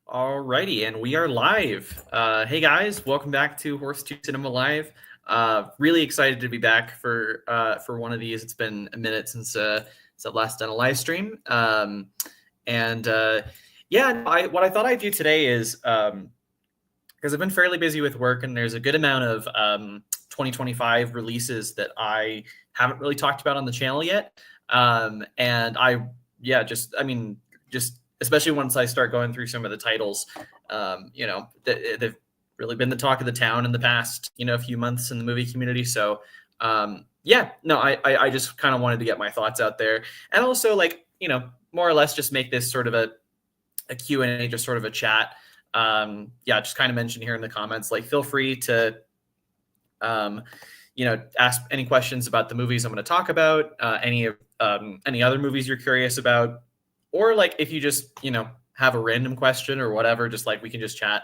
Alrighty, and we are live. Hey guys, welcome back to Horse 2 Cinema Live. Really excited to be back for one of these. It's been a minute since I've last done a live stream. What I thought I'd do today is because I've been fairly busy with work, and there's a good amount of 2025 releases that I haven't really talked about on the channel yet. Just especially once I start going through some of the titles, they've really been the talk of the town in the past, few months in the movie community. So, I just kind of wanted to get my thoughts out there, and also more or less just make this sort of a Q&A, just sort of a chat. Just kind of mention here in the comments, feel free to, ask any questions about the movies I'm going to talk about, any other movies you're curious about. Or if you just, have a random question or whatever, just we can just chat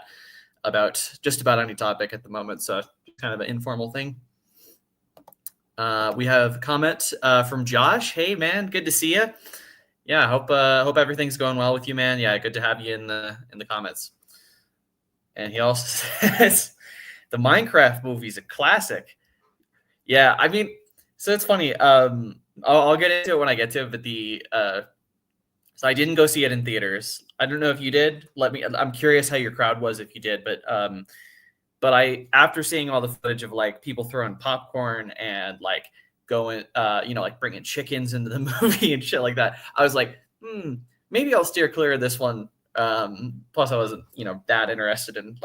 about just about any topic at the moment. So kind of an informal thing. We have a comment from Josh. Hey man, good to see you. Yeah, hope everything's going well with you, man. Yeah, good to have you in the comments. And he also says the Minecraft movie's a classic. Yeah, I mean, so it's funny. I'll get into it when I get to it, but so I didn't go see it in theaters. I don't know if you did. I'm curious how your crowd was if you did, but I, after seeing all the footage of people throwing popcorn and going, bringing chickens into the movie and shit like that, I was like, maybe I'll steer clear of this one. Plus I wasn't, that interested in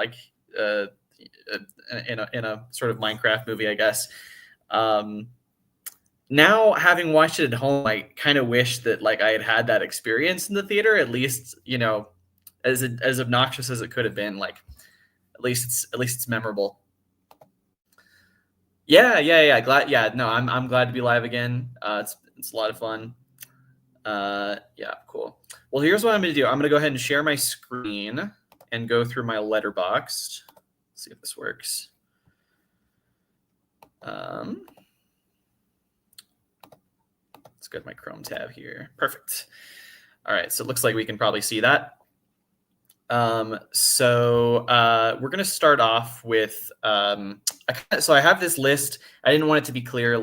in a sort of Minecraft movie, I guess. Now, having watched it at home, I kind of wish that I had that experience in the theater, at least, as obnoxious as it could have been. At least it's memorable. Yeah. Glad. Yeah, no, I'm glad to be live again. It's a lot of fun. Yeah, cool. Well, here's what I'm going to do. I'm going to go ahead and share my screen and go through my Letterboxd. Let's see if this works. Let's go to my Chrome tab here. Perfect. All right, so it looks like we can probably see that. So we're going to start off with, so I have this list. I didn't want it to be clear,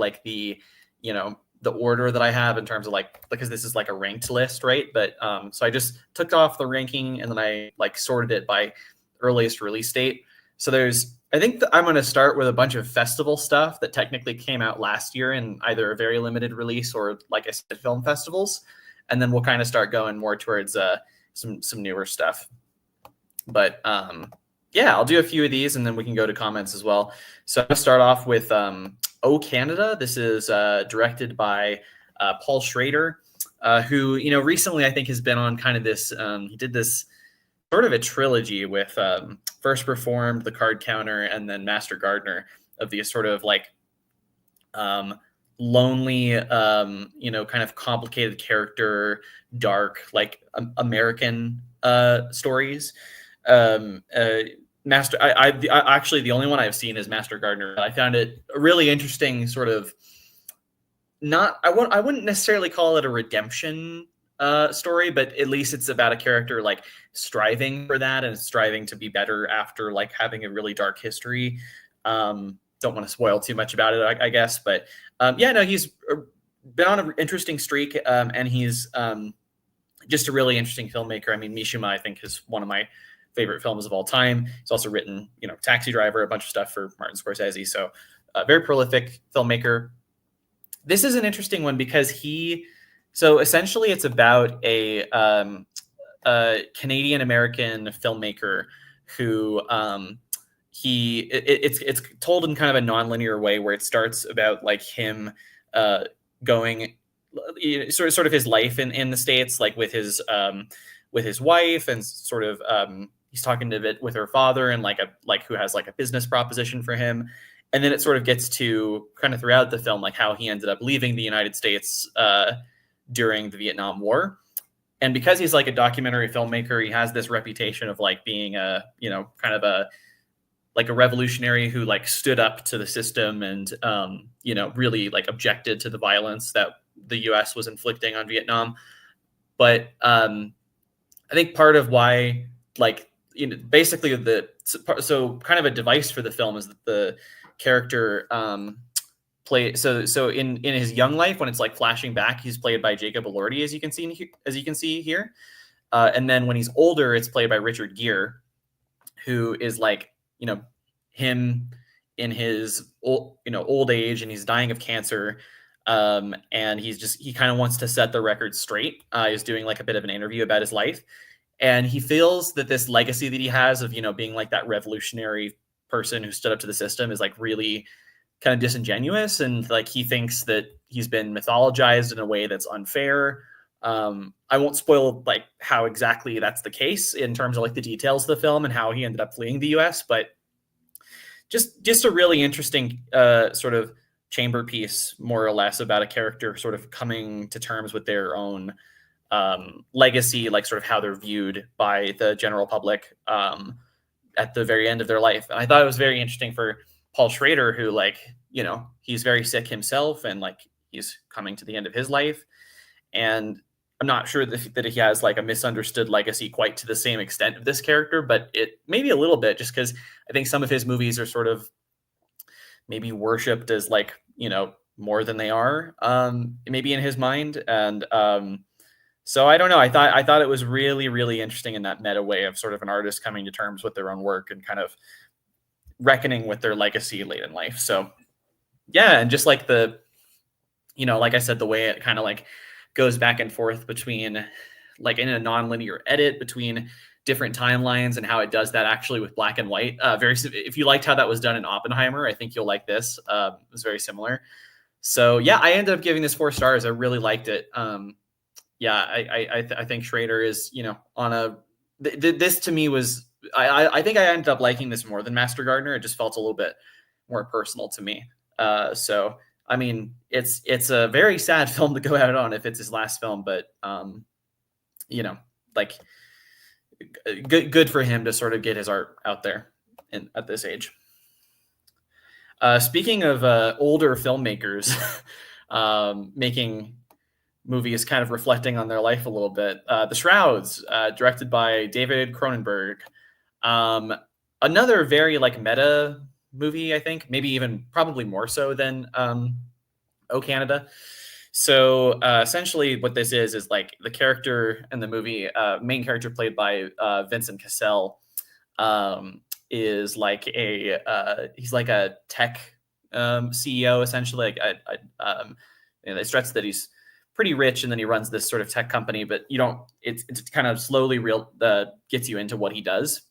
the order that I have in terms of because this is a ranked list, right? But so I just took off the ranking and then I sorted it by earliest release date. So I think I'm going to start with a bunch of festival stuff that technically came out last year in either a very limited release or, like I said, film festivals. And then we'll kind of start going more towards some newer stuff. But I'll do a few of these and then we can go to comments as well. So I'm going to start off with Oh Canada. This is directed by Paul Schrader, who, recently I think has been on kind of this, he did this sort of a trilogy with First Reformed, The Card Counter, and then Master Gardener, of these sort of lonely, kind of complicated character, dark, American stories. Actually, the only one I've seen is Master Gardener. I found it a really interesting sort of, I wouldn't necessarily call it a redemption story, but at least it's about a character striving for that and striving to be better after having a really dark history. Don't want to spoil too much about it, I guess, but he's been on an interesting streak, and he's just a really interesting filmmaker. I mean, Mishima, I think, is one of my favorite films of all time. He's also written, Taxi Driver, a bunch of stuff for Martin Scorsese. So very prolific filmmaker. This is an interesting one because so essentially it's about a Canadian-American filmmaker who it's told in kind of a nonlinear way where it starts about him going sort of his life in the States, with his wife, and sort of he's talking a bit with her father and who has a business proposition for him. And then it sort of gets to kind of throughout the film, how he ended up leaving the United States during the Vietnam War. And because he's a documentary filmmaker, he has this reputation of being a, kind of a revolutionary who stood up to the system and, really objected to the violence that the US was inflicting on Vietnam. But I think part of why like, basically so kind of a device for the film is that the character in his young life, when it's like flashing back, he's played by Jacob Elordi, as you can see here. And then when he's older, it's played by Richard Gere, who is like, him in his old age, and he's dying of cancer. And he kind of wants to set the record straight. He's doing like a bit of an interview about his life. And he feels that this legacy that he has of, being like that revolutionary person who stood up to the system is like really kind of disingenuous. And like, he thinks that he's been mythologized in a way that's unfair. I won't spoil like how exactly that's the case in terms of like the details of the film and how he ended up fleeing the US, but just a really interesting sort of chamber piece, more or less, about a character sort of coming to terms with their own legacy, like sort of how they're viewed by the general public at the very end of their life. And I thought it was very interesting for Paul Schrader, who like, he's very sick himself, and like he's coming to the end of his life. And I'm not sure that he has like a misunderstood legacy quite to the same extent of this character, but it maybe a little bit, just because I think some of his movies are sort of maybe worshipped as like, more than they are, maybe in his mind. And so I don't know. I thought it was really, really interesting in that meta way of sort of an artist coming to terms with their own work and kind of reckoning with their legacy late in life. So yeah, and just like like I said, the way it kind of like goes back and forth between like in a nonlinear edit between different timelines, and how it does that actually with black and white. If you liked how that was done in Oppenheimer, I think you'll like this. It was very similar. So yeah, I ended up giving this 4 stars. I really liked it. Yeah, I think Schrader is, on a, this to me was, I think I ended up liking this more than Master Gardener. It just felt a little bit more personal to me. So, I mean, it's a very sad film to go out on if it's his last film, but, like good for him to sort of get his art out there at this age. Speaking of older filmmakers making movies kind of reflecting on their life a little bit, The Shrouds, directed by David Cronenberg. Another very like meta movie, I think, maybe even probably more so than Oh Canada. So essentially what this is like the character in the movie, main character played by Vincent Cassel, is like he's like a tech CEO, essentially. Like they stress that he's pretty rich, and then he runs this sort of tech company, but it's kind of slowly gets you into what he does.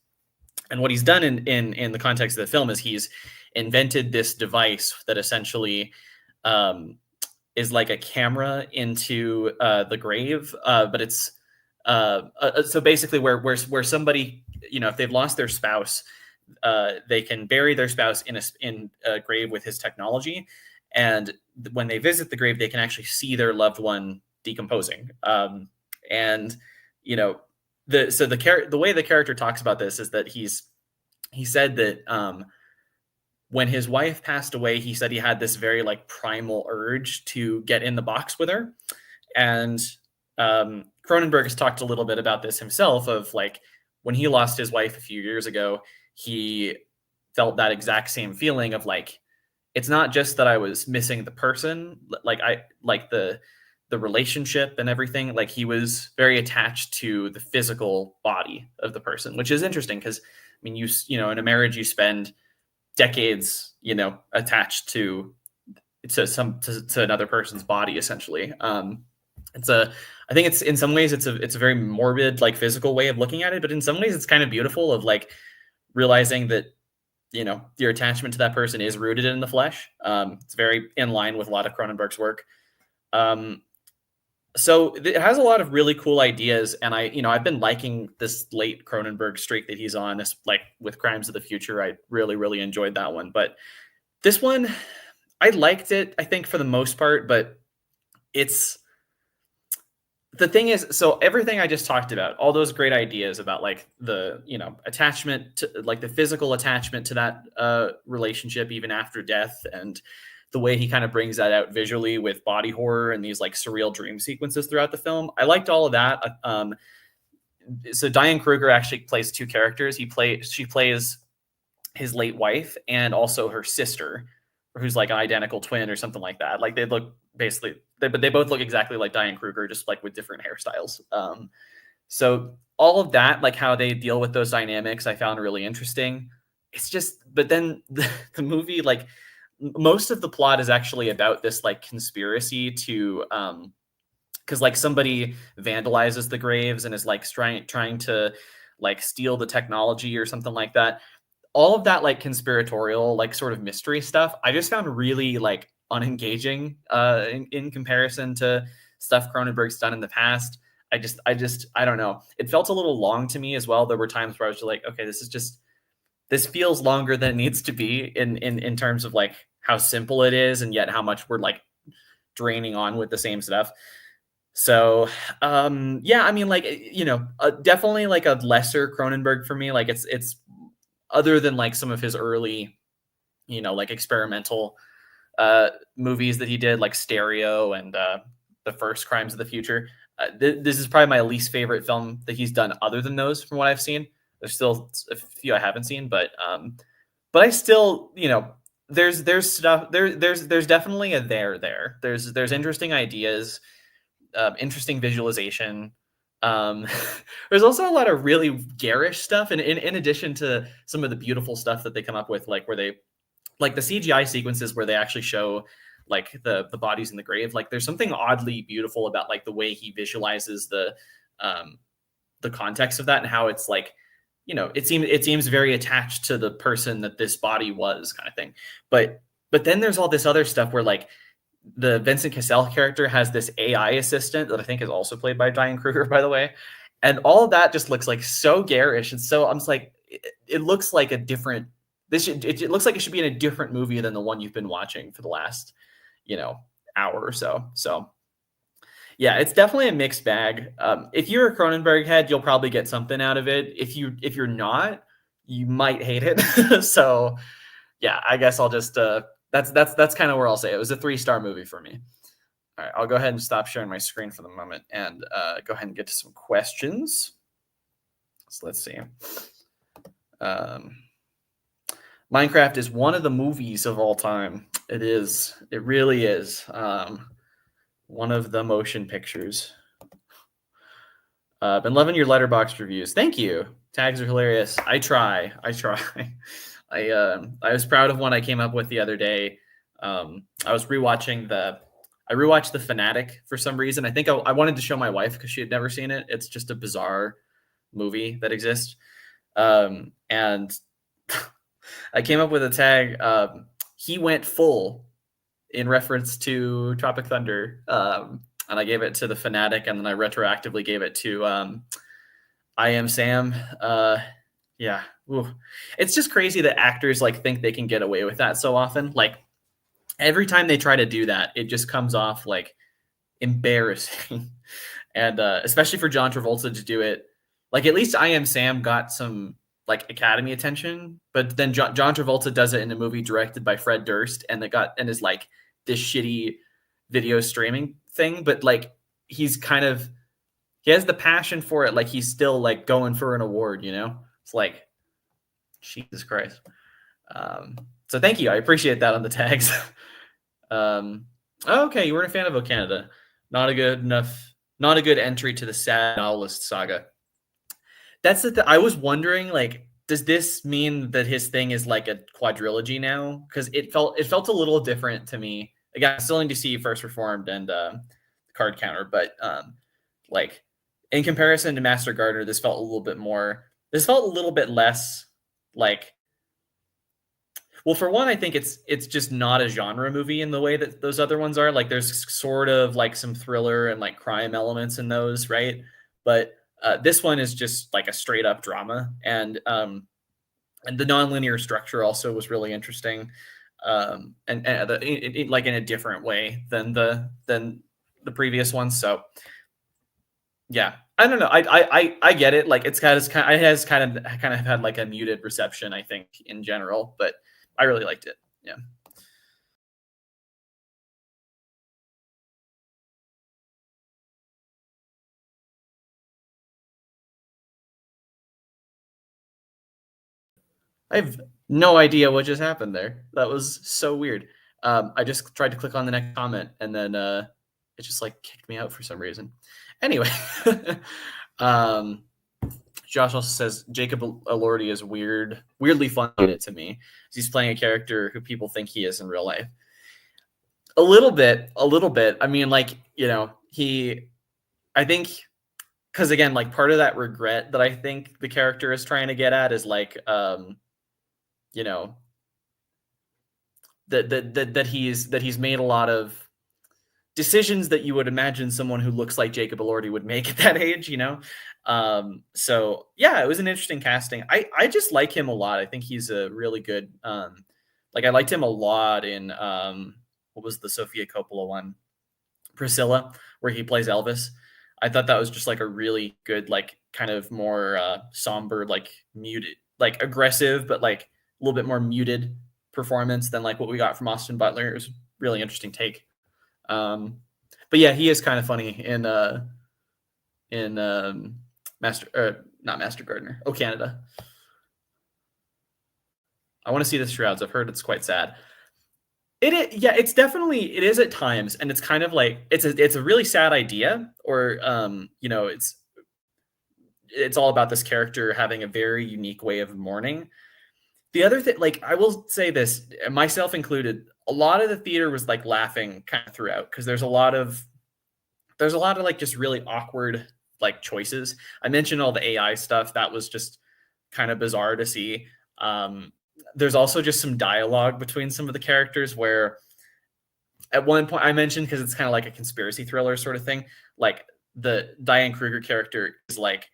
And what he's done in the context of the film is he's invented this device that essentially is like a camera into the grave, but it's so basically where somebody, if they've lost their spouse, they can bury their spouse in a grave with his technology, and when they visit the grave, they can actually see their loved one decomposing. And the way the character talks about this is that he said that when his wife passed away, he said he had this very like primal urge to get in the box with her. And Cronenberg has talked a little bit about this himself, of like when he lost his wife a few years ago, he felt that exact same feeling of like, it's not just that I was missing the person, like I like the relationship and everything. Like he was very attached to the physical body of the person, which is interesting because I mean, in a marriage, you spend decades, attached to another person's body, essentially. I think it's in some ways it's a very morbid, like physical way of looking at it, but in some ways it's kind of beautiful of like realizing that, your attachment to that person is rooted in the flesh. It's very in line with a lot of Cronenberg's work. So it has a lot of really cool ideas, and I've been liking this late Cronenberg streak that he's on, like with Crimes of the Future. I really, really enjoyed that one, but this one, I liked it, I think, for the most part, but the thing is, so everything I just talked about, all those great ideas about like the, attachment to like the physical attachment to that relationship, even after death, and the way he kind of brings that out visually with body horror and these like surreal dream sequences throughout the film. I liked all of that. so Diane Kruger actually plays two characters. She plays his late wife and also her sister, who's like an identical twin or something like that. Like they look basically, but they both look exactly like Diane Kruger, just like with different hairstyles. So all of that, like how they deal with those dynamics, I found really interesting. It's just, but then the movie, like most of the plot is actually about this like conspiracy to because like somebody vandalizes the graves and is like trying to like steal the technology or something like that. All of that like conspiratorial like sort of mystery stuff I just found really like unengaging in comparison to stuff Cronenberg's done in the past. I don't know, it felt a little long to me as well. There were times where I was just like, okay, this feels longer than it needs to be in terms of like how simple it is and yet how much we're like draining on with the same stuff. So, yeah, I mean, like, definitely like a lesser Cronenberg for me. Like, it's other than like some of his early, like experimental movies that he did, like Stereo and the first Crimes of the Future. This is probably my least favorite film that he's done, other than those, from what I've seen. There's still a few I haven't seen, but I still, there's stuff there's definitely a there. There's interesting ideas, interesting visualization. Um, there's also a lot of really garish stuff, and in addition to some of the beautiful stuff that they come up with, like where they like the CGI sequences where they actually show like the bodies in the grave. Like there's something oddly beautiful about like the way he visualizes the context of that and how it's like, it seems very attached to the person that this body was, kind of thing. But then there's all this other stuff where like the Vincent Cassell character has this AI assistant that I think is also played by Diane Kruger, by the way. And all of that just looks like so garish. And so I'm just like, it looks like a different, it looks like it should be in a different movie than the one you've been watching for the last, hour or so. So yeah, it's definitely a mixed bag. If you're a Cronenberg head, you'll probably get something out of it. If you're not, you might hate it. So yeah, I guess I'll just that's kind of where I'll say it was a 3-star movie for me. All right, I'll go ahead and stop sharing my screen for the moment and go ahead and get to some questions. So let's see. Minecraft is one of the movies of all time. It is. It really is. One of the motion pictures. Been loving your Letterboxd reviews. Thank you. Tags are hilarious. I try. I was proud of one I came up with the other day. I was I rewatched The Fanatic for some reason. I think I wanted to show my wife because she had never seen it. It's just a bizarre movie that exists. And I came up with a tag. He went full in reference to Tropic Thunder. And I gave it to The Fanatic, and then I retroactively gave it to I Am Sam. Yeah. Ooh. It's just crazy that actors like think they can get away with that so often. Like every time they try to do that, it just comes off like embarrassing. And especially for John Travolta to do it, like at least I Am Sam got some like Academy attention, but then John Travolta does it in a movie directed by Fred Durst, and is like this shitty video streaming thing, but like he has the passion for it, like he's still like going for an award. It's like Jesus Christ. So thank you, I appreciate that on the tags. Okay, you weren't a fan of O Canada. Not a good entry to the sad novelist saga. That's I was wondering, like, does this mean that his thing is like a quadrilogy now? Because it felt a little different to me. Again, I still need to see First Reformed and Card Counter, but like in comparison to Master Gardener, this felt a little bit more. This felt a little bit less like. Well, for one, I think it's just not a genre movie in the way that those other ones are. Like, there's sort of like some thriller and like crime elements in those, right? But this one is just like a straight up drama, and the nonlinear structure also was really interesting, like in a different way than the previous ones. So yeah, I don't know. I get it. Like it has kind of had like a muted reception, I think, in general, but I really liked it. Yeah. I have no idea what just happened there. That was so weird. I just tried to click on the next comment and then it just like kicked me out for some reason. Anyway, um, Josh also says Jacob Elordi is weirdly funny in it to me. He's playing a character who people think he is in real life. A little bit, a little bit. I mean, like, you know, I think, because again, like part of that regret that I think the character is trying to get at is like, you know, that he's made a lot of decisions that you would imagine someone who looks like Jacob Elordi would make at that age, you know? So yeah, it was an interesting casting. I just like him a lot. I think he's a really good, like I liked him a lot in, what was the Sofia Coppola one? Priscilla, where he plays Elvis. I thought that was just like a really good, like kind of more somber, like muted, like aggressive, but like a little bit more muted performance than like what we got from Austin Butler. It was a really interesting take. But yeah, he is kind of funny in not Master Gardener. Oh, Canada. I want to see the Shrouds. I've heard it's quite sad. Yeah, it's definitely, it is at times, and it's kind of like it's a really sad idea, or you know, it's all about this character having a very unique way of mourning. The other thing, like I will say this, myself included, a lot of the theater was like laughing kind of throughout because there's a lot of like just really awkward like choices. I mentioned all the AI stuff that was just kind of bizarre to see. There's also just some dialogue between some of the characters where at one point I mentioned, because it's kind of like a conspiracy thriller sort of thing, like the Diane Kruger character is like,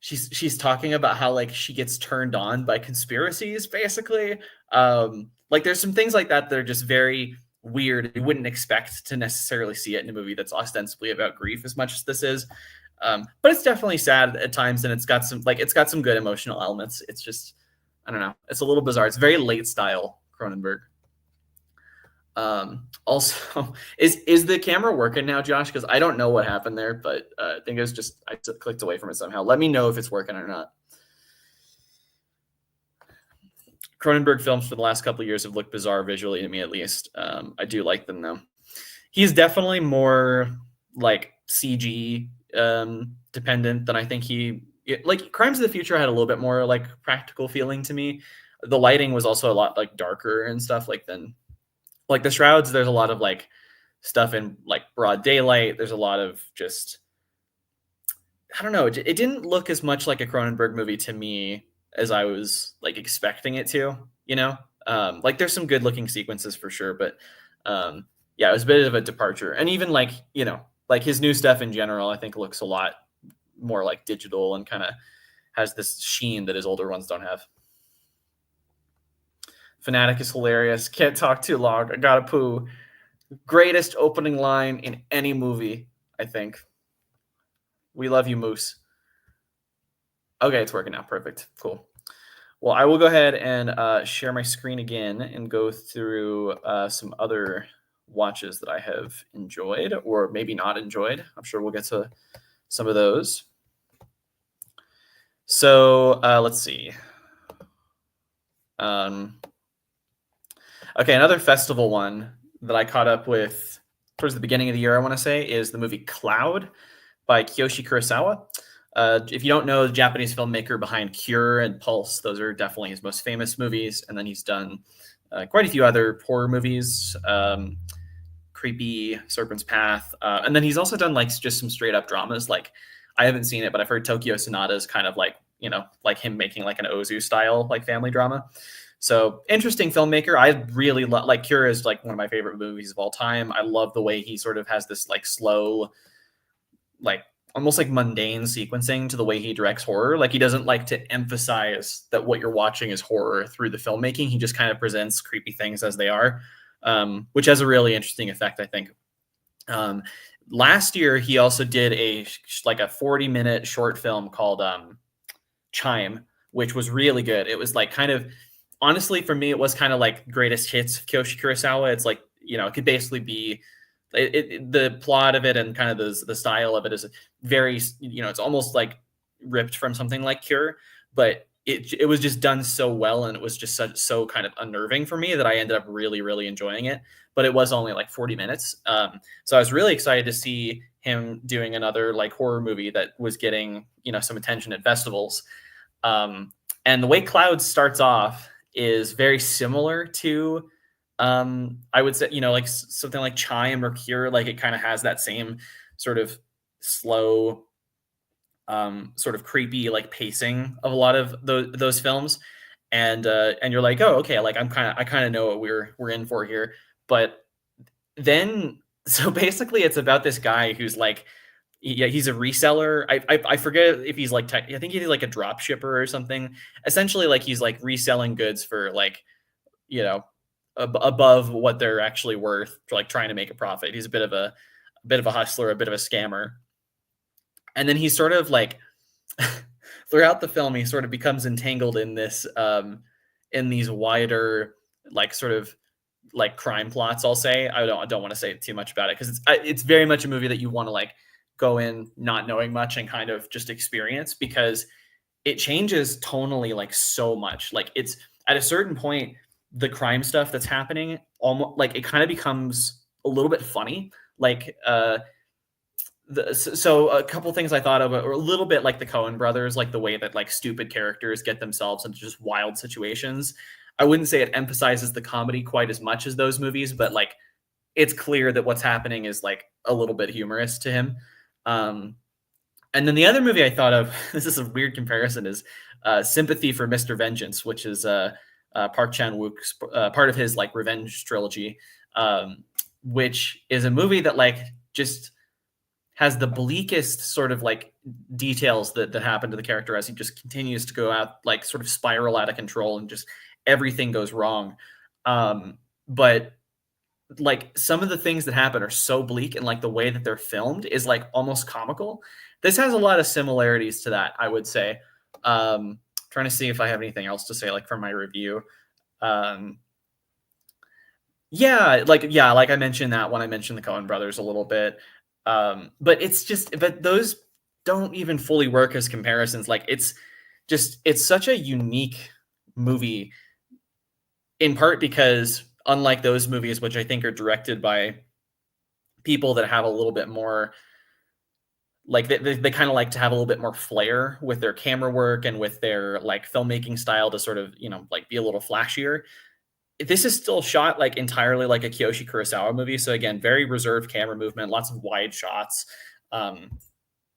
she's talking about how like she gets turned on by conspiracies basically. Like there's some things like that that are just very weird. You wouldn't expect to necessarily see it in a movie that's ostensibly about grief as much as this is. But it's definitely sad at times, and it's got some good emotional elements. It's just, I don't know, it's a little bizarre. It's very late style Cronenberg. Also, is the camera working now, Josh? Because I don't know what happened there, but I think it was just I clicked away from it somehow. Let me know if it's working or not. Cronenberg films for the last couple of years have looked bizarre visually to me, at least. I do like them though. He's definitely more like CG dependent than I think like Crimes of the Future had a little bit more like practical feeling to me. The lighting was also a lot like darker and stuff like then. Like the Shrouds, there's a lot of like stuff in like broad daylight. There's a lot of just, I don't know. It didn't look as much like a Cronenberg movie to me as I was like expecting it to, you know? Like there's some good looking sequences for sure, but yeah, it was a bit of a departure. And even like, you know, like his new stuff in general, I think looks a lot more like digital and kind of has this sheen that his older ones don't have. Fanatic is hilarious. Can't talk too long. I gotta poo. Greatest opening line in any movie, I think. We love you, Moose. Okay, it's working now. Perfect. Cool. Well, I will go ahead and share my screen again and go through some other watches that I have enjoyed or maybe not enjoyed. I'm sure we'll get to some of those. So let's see. Okay, another festival one that I caught up with towards the beginning of the year, I want to say, is the movie Cloud by Kiyoshi Kurosawa. If you don't know, the Japanese filmmaker behind Cure and Pulse, those are definitely his most famous movies. And then he's done quite a few other horror movies, Creepy, Serpent's Path. And then he's also done like just some straight up dramas. Like I haven't seen it, but I've heard Tokyo Sonata is kind of like, you know, like him making like an Ozu style like family drama. So interesting filmmaker. I really like Cure is like one of my favorite movies of all time. I love the way he sort of has this like slow, like almost like mundane sequencing to the way he directs horror. Like he doesn't like to emphasize that what you're watching is horror through the filmmaking. He just kind of presents creepy things as they are, which has a really interesting effect, I think. Last year, he also did a 40-minute short film called Chime, which was really good. It was like kind of, honestly, for me, it was kind of like greatest hits of Kiyoshi Kurosawa. It's like, you know, it could basically be the plot of it and kind of the style of it is very, you know, it's almost like ripped from something like Cure, but it was just done so well, and it was just so kind of unnerving for me that I ended up really really enjoying it. But it was only like 40 minutes, so I was really excited to see him doing another like horror movie that was getting some attention at festivals. Um, and the way Cloud starts off is very similar to, I would say, like something like Chime or Cure. Like it kind of has that same sort of slow, sort of creepy like pacing of a lot of those films. And you're like, oh, okay, like I kind of know what we're in for here. But then, so basically, it's about this guy who's like, yeah, he's a reseller. I forget if he's like I think he's like a drop shipper or something. Essentially, like he's like reselling goods for like you know above what they're actually worth, for like trying to make a profit. He's a bit of a hustler, a bit of a scammer. And then he sort of like throughout the film, he sort of becomes entangled in this in these wider like sort of like crime plots. I'll say I don't want to say too much about it because it's very much a movie that you want to like go in not knowing much and kind of just experience, because it changes tonally like so much. Like it's at a certain point, the crime stuff that's happening almost like it kind of becomes a little bit funny. Like so a couple things I thought of are a little bit like the Coen brothers, like the way that like stupid characters get themselves into just wild situations. I wouldn't say it emphasizes the comedy quite as much as those movies, but like it's clear that what's happening is like a little bit humorous to him. Um, and then the other movie I thought of, this is a weird comparison, is Sympathy for Mr. Vengeance, which is Park Chan-wook's part of his like revenge trilogy, which is a movie that like just has the bleakest sort of like details that happen to the character as he just continues to go out, like sort of spiral out of control, and just everything goes wrong. But like some of the things that happen are so bleak, and like the way that they're filmed is like almost comical. This has a lot of similarities to that, I would say. Trying to see if I have anything else to say like for my review. Um, like I mentioned that when I mentioned the Coen brothers a little bit. But those don't even fully work as comparisons. Like it's such a unique movie, in part because unlike those movies, which I think are directed by people that have a little bit more like they kind of like to have a little bit more flair with their camera work and with their like filmmaking style to sort of like be a little flashier. This is still shot like entirely like a Kiyoshi Kurosawa movie. So again, very reserved camera movement, lots of wide shots.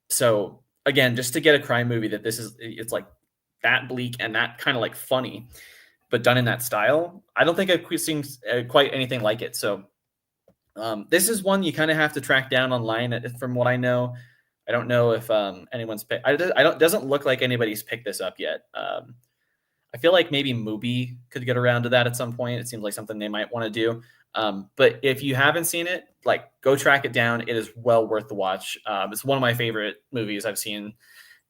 So again, just to get a crime movie that it's like that bleak and that kind of like funny, but done in that style, I don't think I've seen quite anything like it. So this is one you kind of have to track down online. From what I know, I don't know if anyone's picked. Doesn't look like anybody's picked this up yet. I feel like maybe Mubi could get around to that at some point. It seems like something they might want to do. But if you haven't seen it, like go track it down. It is well worth the watch. It's one of my favorite movies I've seen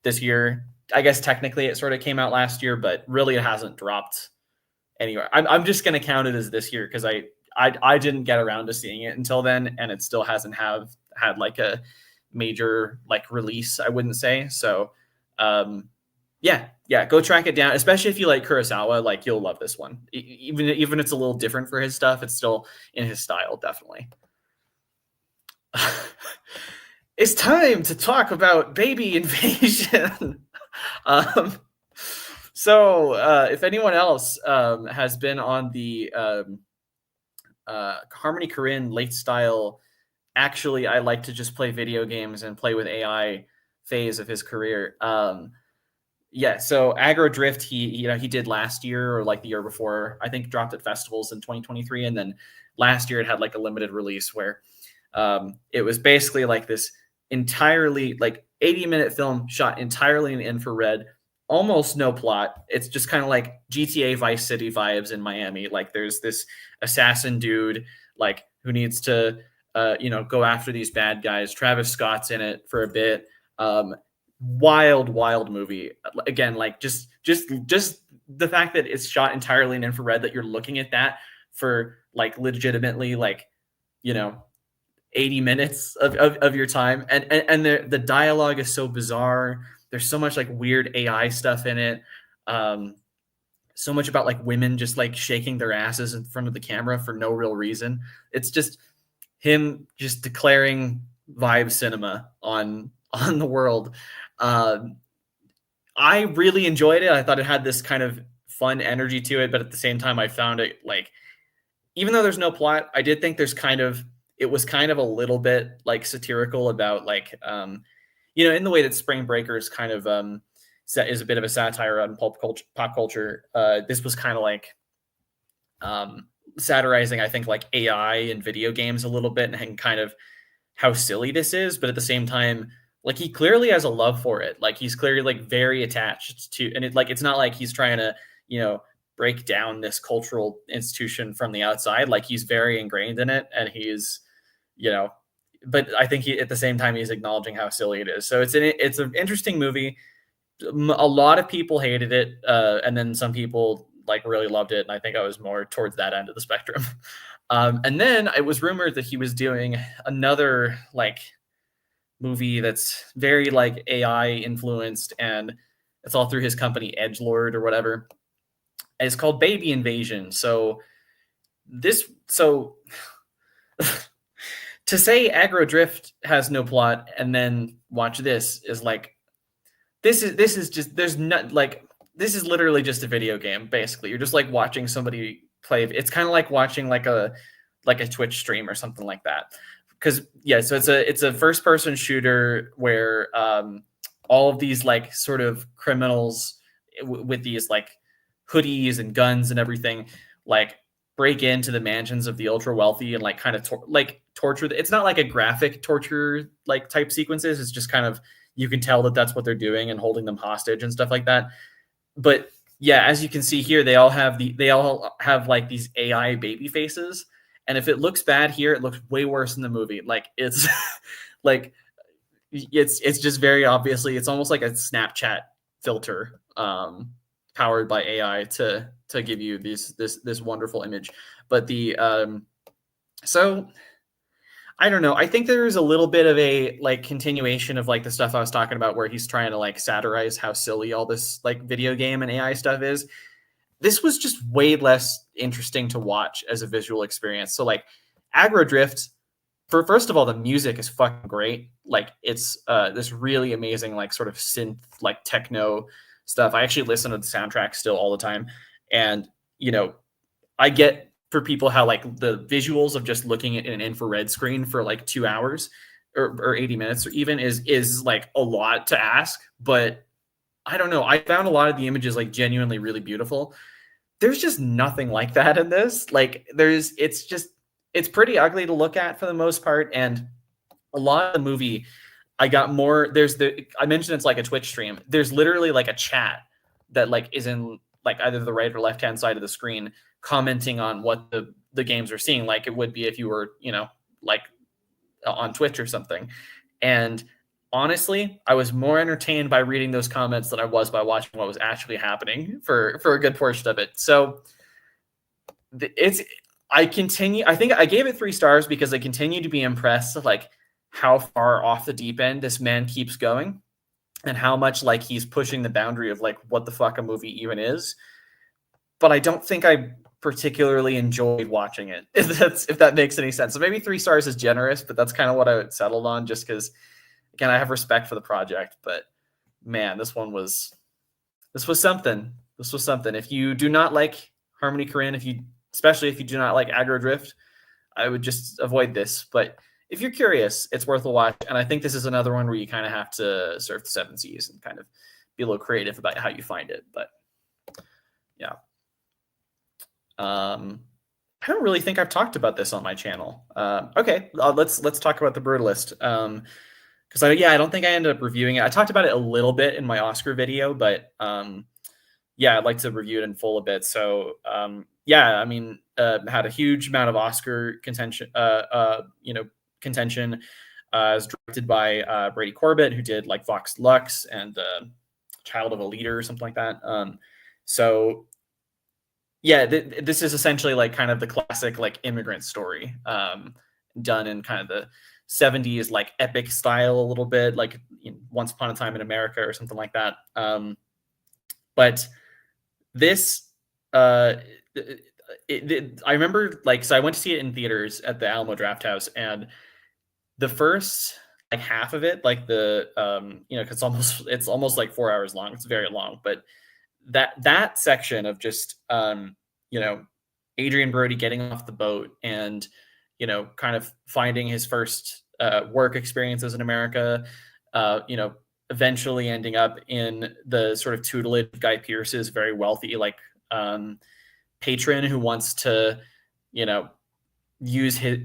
this year. I guess technically it sort of came out last year, but really it hasn't dropped anywhere. I'm just going to count it as this year because I didn't get around to seeing it until then, and it still hasn't had like a major like release, I wouldn't say. So yeah, go track it down, especially if you like Kurosawa. Like you'll love this one. Even it's a little different for his stuff, it's still in his style, definitely. It's time to talk about Baby Invasion. So if anyone else has been on the Harmony Korine late style, actually I like to just play video games and play with AI phase of his career. Yeah, so Aggro Drift, he did last year or like the year before, I think dropped at festivals in 2023, and then last year it had like a limited release where it was basically like this entirely like 80-minute film shot entirely in infrared, almost no plot. It's just kind of like GTA Vice City vibes in Miami. Like there's this assassin dude like who needs to go after these bad guys. Travis Scott's in it for a bit. Wild movie. Again, like just the fact that it's shot entirely in infrared, that you're looking at that for like legitimately like 80 minutes of your time, and the dialogue is so bizarre. There's so much like weird AI stuff in it. So much about like women just like shaking their asses in front of the camera for no real reason. It's just him just declaring vibe cinema on the world. Um, I really enjoyed it. I thought it had this kind of fun energy to it, but at the same time, I found it like, even though there's no plot, I did think it was kind of a little bit like satirical about like, in the way that Spring Breakers kind of is a bit of a satire on pop culture. This was kind of like satirizing, I think, like AI and video games a little bit, and kind of how silly this is, but at the same time, like he clearly has a love for it. Like he's clearly like very attached to, and it's not like he's trying to, break down this cultural institution from the outside. Like he's very ingrained in it, and he's, but I think at the same time, he's acknowledging how silly it is. So it's an interesting movie. A lot of people hated it, and then some people like really loved it, and I think I was more towards that end of the spectrum. And then it was rumored that he was doing another like movie that's very like AI influenced, and it's all through his company Edgelord or whatever. And it's called Baby Invasion. So to say Aggro Drift has no plot and then watch this is like, this is just, there's not like, this is literally just a video game. Basically, you're just like watching somebody play. It's kind of like watching like a Twitch stream or something like that. Because so it's a first person shooter where all of these like sort of criminals with these like hoodies and guns and everything like break into the mansions of the ultra wealthy and like kind of torture. It's not like a graphic torture like type sequences. It's just kind of, you can tell that that's what they're doing and holding them hostage and stuff like that. But yeah, as you can see here, they all have like these AI baby faces. And if it looks bad here, it looks way worse in the movie. Like it's like it's just very obviously, it's almost like a Snapchat filter powered by AI to give you this wonderful image. But so I don't know. I think there's a little bit of a like continuation of like the stuff I was talking about, where he's trying to like satirize how silly all this like video game and AI stuff is. This was just way less interesting to watch as a visual experience. So like Aggro Drift, first of all, the music is fucking great. Like it's this really amazing like sort of synth like techno stuff. I actually listen to the soundtrack still all the time, and I get for people how like the visuals of just looking at an infrared screen for like 2 hours or 80 minutes or even is like a lot to ask. But I don't know. I found a lot of the images like genuinely really beautiful. There's just nothing like that in this. Like it's pretty ugly to look at for the most part. And a lot of the movie, I got more, I mentioned it's like a Twitch stream. There's literally like a chat that like is in like either the right or left-hand side of the screen commenting on what the games are seeing, like it would be if you were, like on Twitch or something. And honestly, I was more entertained by reading those comments than I was by watching what was actually happening for a good portion of it. So I think I gave it 3 stars because I continue to be impressed with like how far off the deep end this man keeps going, and how much like he's pushing the boundary of like what the fuck a movie even is. But I don't think I particularly enjoyed watching it, if that makes any sense. So maybe 3 stars is generous, but that's kind of what I settled on, just because, again, I have respect for the project. But man, this was something. This was something. If you do not like Harmony Korine, especially if you do not like Aggro Drift, I would just avoid this. But if you're curious, it's worth a watch. And I think this is another one where you kind of have to surf the 7 seas and kind of be a little creative about how you find it. But yeah. I don't really think I've talked about this on my channel. Okay, let's talk about the Brutalist. Because I don't think I ended up reviewing it. I talked about it a little bit in my Oscar video, but I'd like to review it in full a bit. So I mean, had a huge amount of Oscar contention. Contention. Is directed by Brady Corbett, who did like Vox Lux and Child of a Leader or something like that. This is essentially like kind of the classic like immigrant story, done in kind of the 70s like epic style a little bit, like Once Upon a Time in America or something like that. But this I remember, like, so I went to see it in theaters at the Alamo Draft House, and the first like half of it, like it's almost like 4 hours long. It's very long, but that section of just you know Adrian Brody getting off the boat and kind of finding his first work experiences in America, eventually ending up in the sort of tutelage of Guy Pearce's very wealthy um, patron who wants to you know use his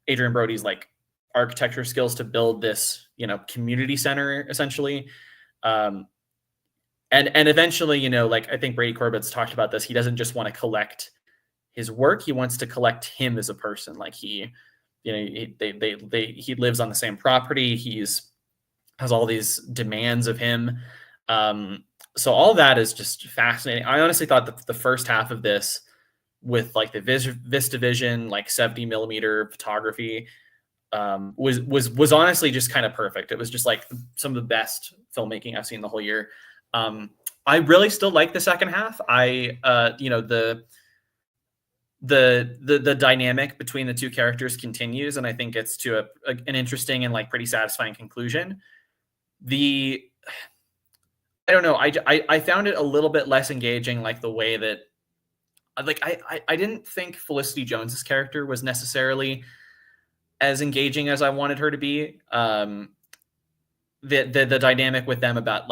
Adrian Brody's like architecture skills to build this community center essentially. Um, and eventually, like I think Brady Corbett's talked about this. He doesn't just want to collect his work; he wants to collect him as a person. Like he lives on the same property. Has all these demands of him. So all that is just fascinating. I honestly thought that the first half of this, with like the VistaVision, like 70 millimeter photography, was honestly just kind of perfect. It was just like some of the best filmmaking I've seen the whole year. I really still like the second half. The dynamic between the two characters continues, and I think it's to an interesting and like pretty satisfying conclusion. I don't know. I found it a little bit less engaging, like the way that I didn't think Felicity Jones's character was necessarily as engaging as I wanted her to be. The dynamic with them about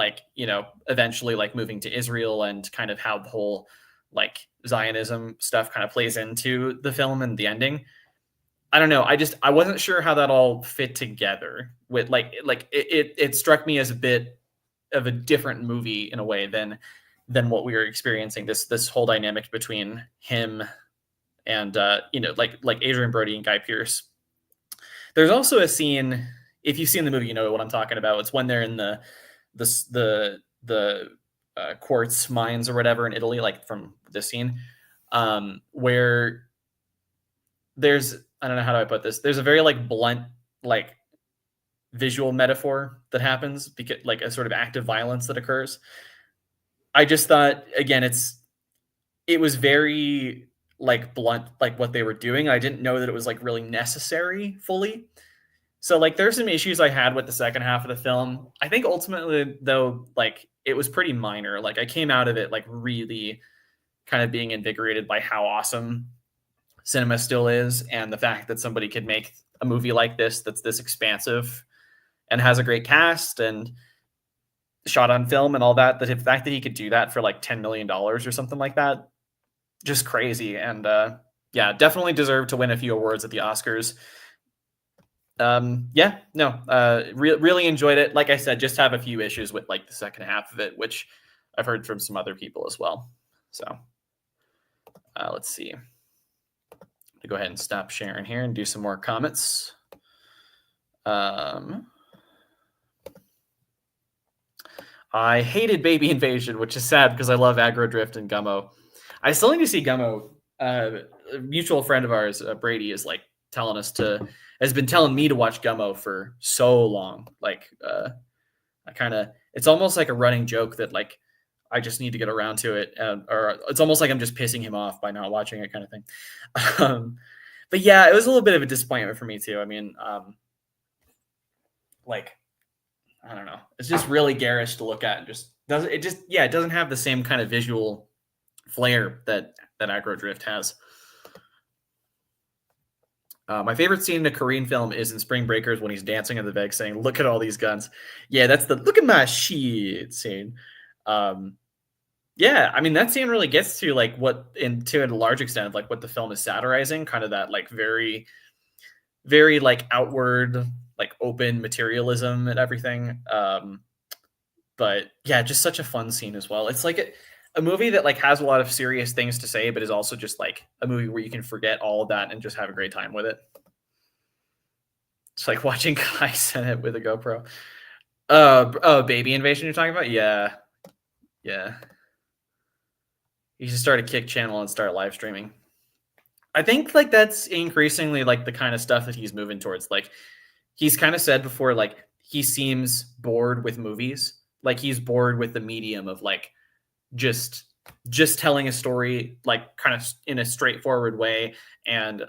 eventually like moving to Israel and kind of how the whole like Zionism stuff kind of plays into the film and the ending. I don't know. I wasn't sure how that all fit together with it struck me as a bit of a different movie in a way than what we were experiencing. This whole dynamic between him and like Adrian Brody and Guy Pearce. There's also a scene, if you've seen the movie, you know what I'm talking about. It's when they're in the quartz mines or whatever in Italy, like from this scene, where there's, I don't know how do I put this. There's a very like blunt, like visual metaphor that happens, because like a sort of act of violence that occurs. I just thought, again, it was very like blunt, like what they were doing. I didn't know that it was like really necessary fully. So like there's some issues I had with the second half of the film. I think ultimately though, like it was pretty minor. Like I came out of it like really kind of being invigorated by how awesome cinema still is, and the fact that somebody could make a movie like this that's this expansive and has a great cast and shot on film and all that. That the fact that he could do that for like $10 million or something like that, just crazy. And yeah, definitely deserved to win a few awards at the Oscars. Really enjoyed it. Like I said, just have a few issues with like the second half of it, which I've heard from some other people as well. So let's see. I'm gonna go ahead and stop sharing here and do some more comments. I hated Baby Invasion, which is sad because I love Aggro Drift and Gummo. I still need to see Gummo. A mutual friend of ours, Brady, is like has been telling me to watch Gummo for so long. Like, it's almost like a running joke that like I just need to get around to it, or it's almost like I'm just pissing him off by not watching it, kind of thing. But yeah, it was a little bit of a disappointment for me too. I mean, I don't know. It's just really garish to look at, and it doesn't have the same kind of visual flair that Aggro Drift has. My favorite scene in a Korean film is in Spring Breakers when he's dancing in the bag saying, "Look at all these guns." Yeah, that's the "look at my shit" scene. Yeah, I mean that scene really gets to like to a large extent of like what the film is satirizing, kind of that like very, very like outward, like open materialism and everything. But yeah, just such a fun scene as well. It's like a movie that like has a lot of serious things to say, but is also just like a movie where you can forget all of that and just have a great time with it. It's like watching Kai Cenat with a GoPro. Baby Invasion you're talking about? Yeah. You should start a Kick channel and start live streaming. I think like that's increasingly like the kind of stuff that he's moving towards. Like he's kind of said before, like he seems bored with movies. Like he's bored with the medium of like just telling a story like kind of in a straightforward way, and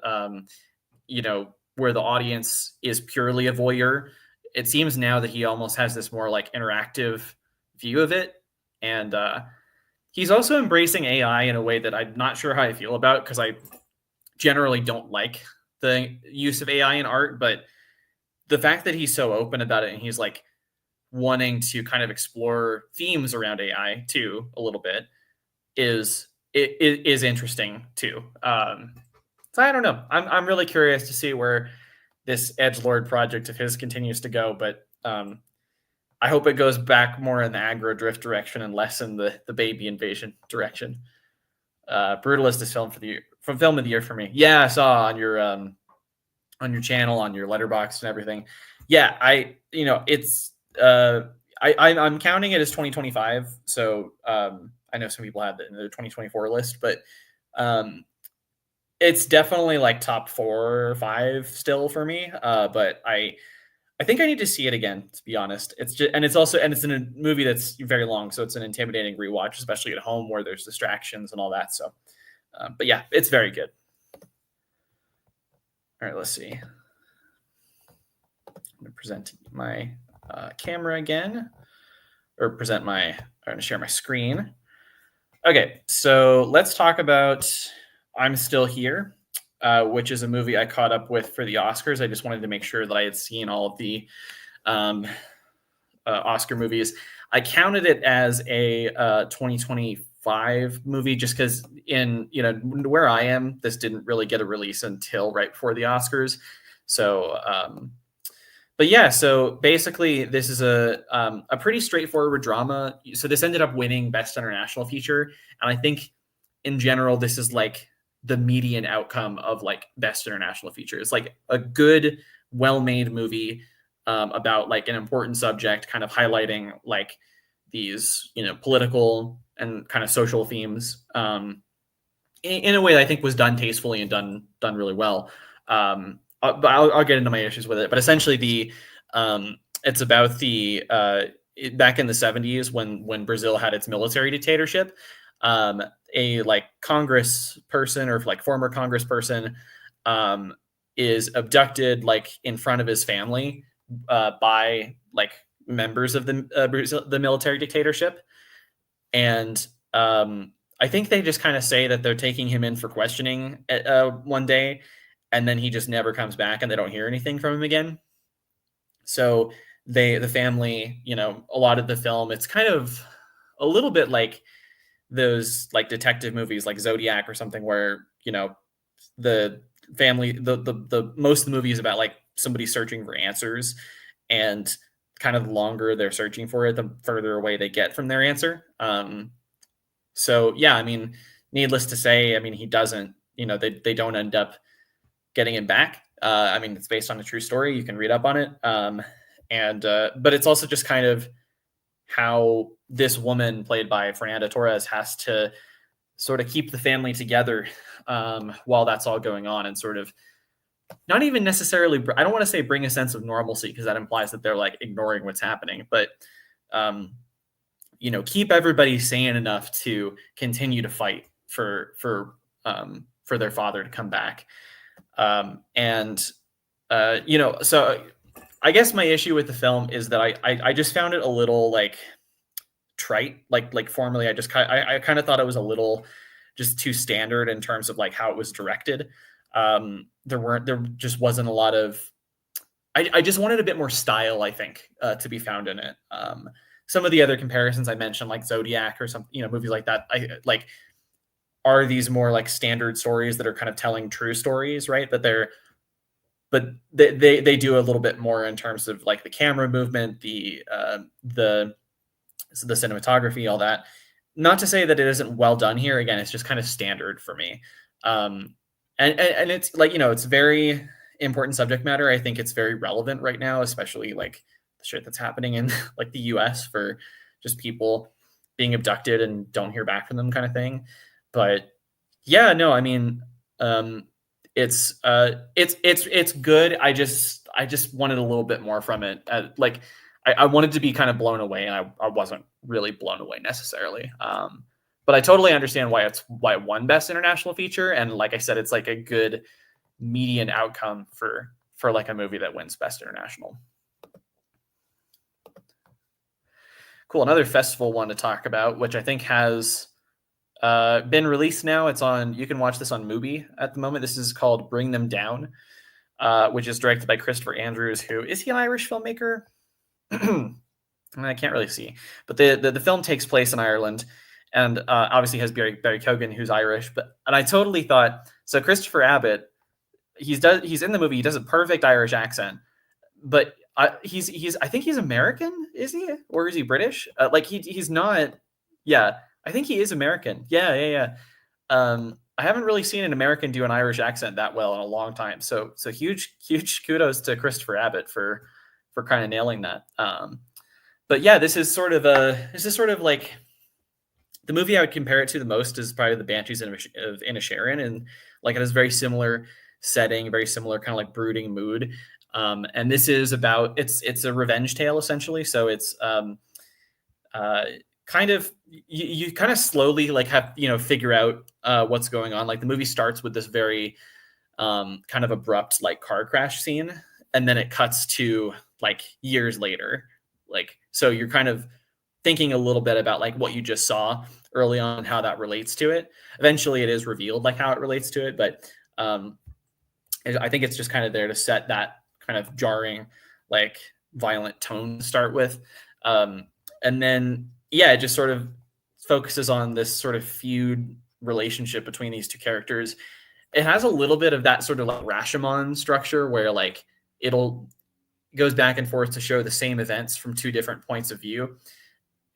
where the audience is purely a voyeur. It seems now that he almost has this more like interactive view of it, and he's also embracing AI in a way that I'm not sure how I feel about, because I generally don't like the use of AI in art, but the fact that he's so open about it and he's like wanting to kind of explore themes around AI too a little bit is interesting too. So I don't know. I'm really curious to see where this Edgelord project of his continues to go, but I hope it goes back more in the aggro drift direction and less in the baby invasion direction. Brutalist is film of the year for me. Yeah, I saw on your channel, on your letterbox and everything. Yeah, it's I'm counting it as 2025. So I know some people have it in the 2024 list, but it's definitely like top 4 or 5 still for me. But I think I need to see it again, to be honest. It's just, and it's in a movie that's very long, so it's an intimidating rewatch, especially at home where there's distractions and all that. So, but yeah, it's very good. All right, let's see. I'm going to present my camera again, or I'm going to share my screen. Okay, so let's talk about I'm Still Here, which is a movie I caught up with for the Oscars. I just wanted to make sure that I had seen all of the Oscar movies. I counted it as a 2025 movie just because where I am, this didn't really get a release until right before the Oscars. So, but yeah, so basically this is a pretty straightforward drama. So this ended up winning Best International Feature. And I think in general, this is like the median outcome of like Best International Feature. It's like a good, well-made movie about like an important subject, kind of highlighting like these, political and kind of social themes in a way that I think was done tastefully and done really well. But I'll get into my issues with it. But essentially, it's about the back in the 70s when Brazil had its military dictatorship. A like Congress person or like former Congress person is abducted like in front of his family by like members of the military dictatorship, and I think they just kind of say that they're taking him in for questioning one day, and then he just never comes back, and they don't hear anything from him again. So the family, a lot of the film, it's kind of a little bit like those like detective movies like Zodiac or something, where the family, the most of the movie is about like somebody searching for answers, and kind of the longer they're searching for it, the further away they get from their answer. So yeah, I mean, needless to say, I mean, he doesn't, they don't end up getting him back. I mean, it's based on a true story. You can read up on it. But it's also just kind of how this woman played by Fernanda Torres has to sort of keep the family together while that's all going on, and sort of not even necessarily, I don't want to say bring a sense of normalcy, because that implies that they're like ignoring what's happening, but keep everybody sane enough to continue to fight for their father to come back. So I guess my issue with the film is that I just found it a little like trite, like formally. I kind of thought it was a little just too standard in terms of like how it was directed. There just wasn't a lot of, I just wanted a bit more style, I think, to be found in it. Some of the other comparisons I mentioned, like Zodiac or some, movies like that, are these more like standard stories that are kind of telling true stories, right? But they do a little bit more in terms of like the camera movement, the cinematography, all that. Not to say that it isn't well done here. Again, it's just kind of standard for me. And it's like, it's very important subject matter. I think it's very relevant right now, especially like the shit that's happening in like the US for just people being abducted and don't hear back from them, kind of thing. But yeah, no, I mean, it's good. I just wanted a little bit more from it. I wanted to be kind of blown away, and I wasn't really blown away necessarily. but I totally understand why it won Best International Feature, and like I said, it's like a good median outcome for like a movie that wins Best International. Cool. Another festival one to talk about, which I think has been released now. It's on. You can watch this on Mubi at the moment. This is called Bring Them Down, which is directed by Christopher Andrews. Who is he? An Irish filmmaker? I can't really see, but the film takes place in Ireland, and obviously has Barry Keoghan, who's Irish. And I totally thought so. Christopher Abbott, he's in the movie. He does a perfect Irish accent, but he's I think he's American, is he, or is he British? Like he's not. Yeah, I think he is American. Yeah. I haven't really seen an American do an Irish accent that well in a long time. So huge kudos to Christopher Abbott for kind of nailing that. But yeah, this is sort of like the movie I would compare it to the most is probably the Banshees of Inisherin, and like it has very similar setting, very similar kind of like brooding mood. And this is about it's a revenge tale essentially. So it's kind of you kind of slowly like have figure out what's going on. Like the movie starts with this very kind of abrupt like car crash scene, and then it cuts to like years later. Like so you're kind of thinking a little bit about like what you just saw early on and how that relates to it. Eventually it is revealed like how it relates to it, but I think it's just kind of there to set that kind of jarring, like violent tone to start with. And then, yeah, it just sort of focuses on this sort of feud relationship between these two characters. It has a little bit of that sort of like Rashomon structure where like goes back and forth to show the same events from two different points of view.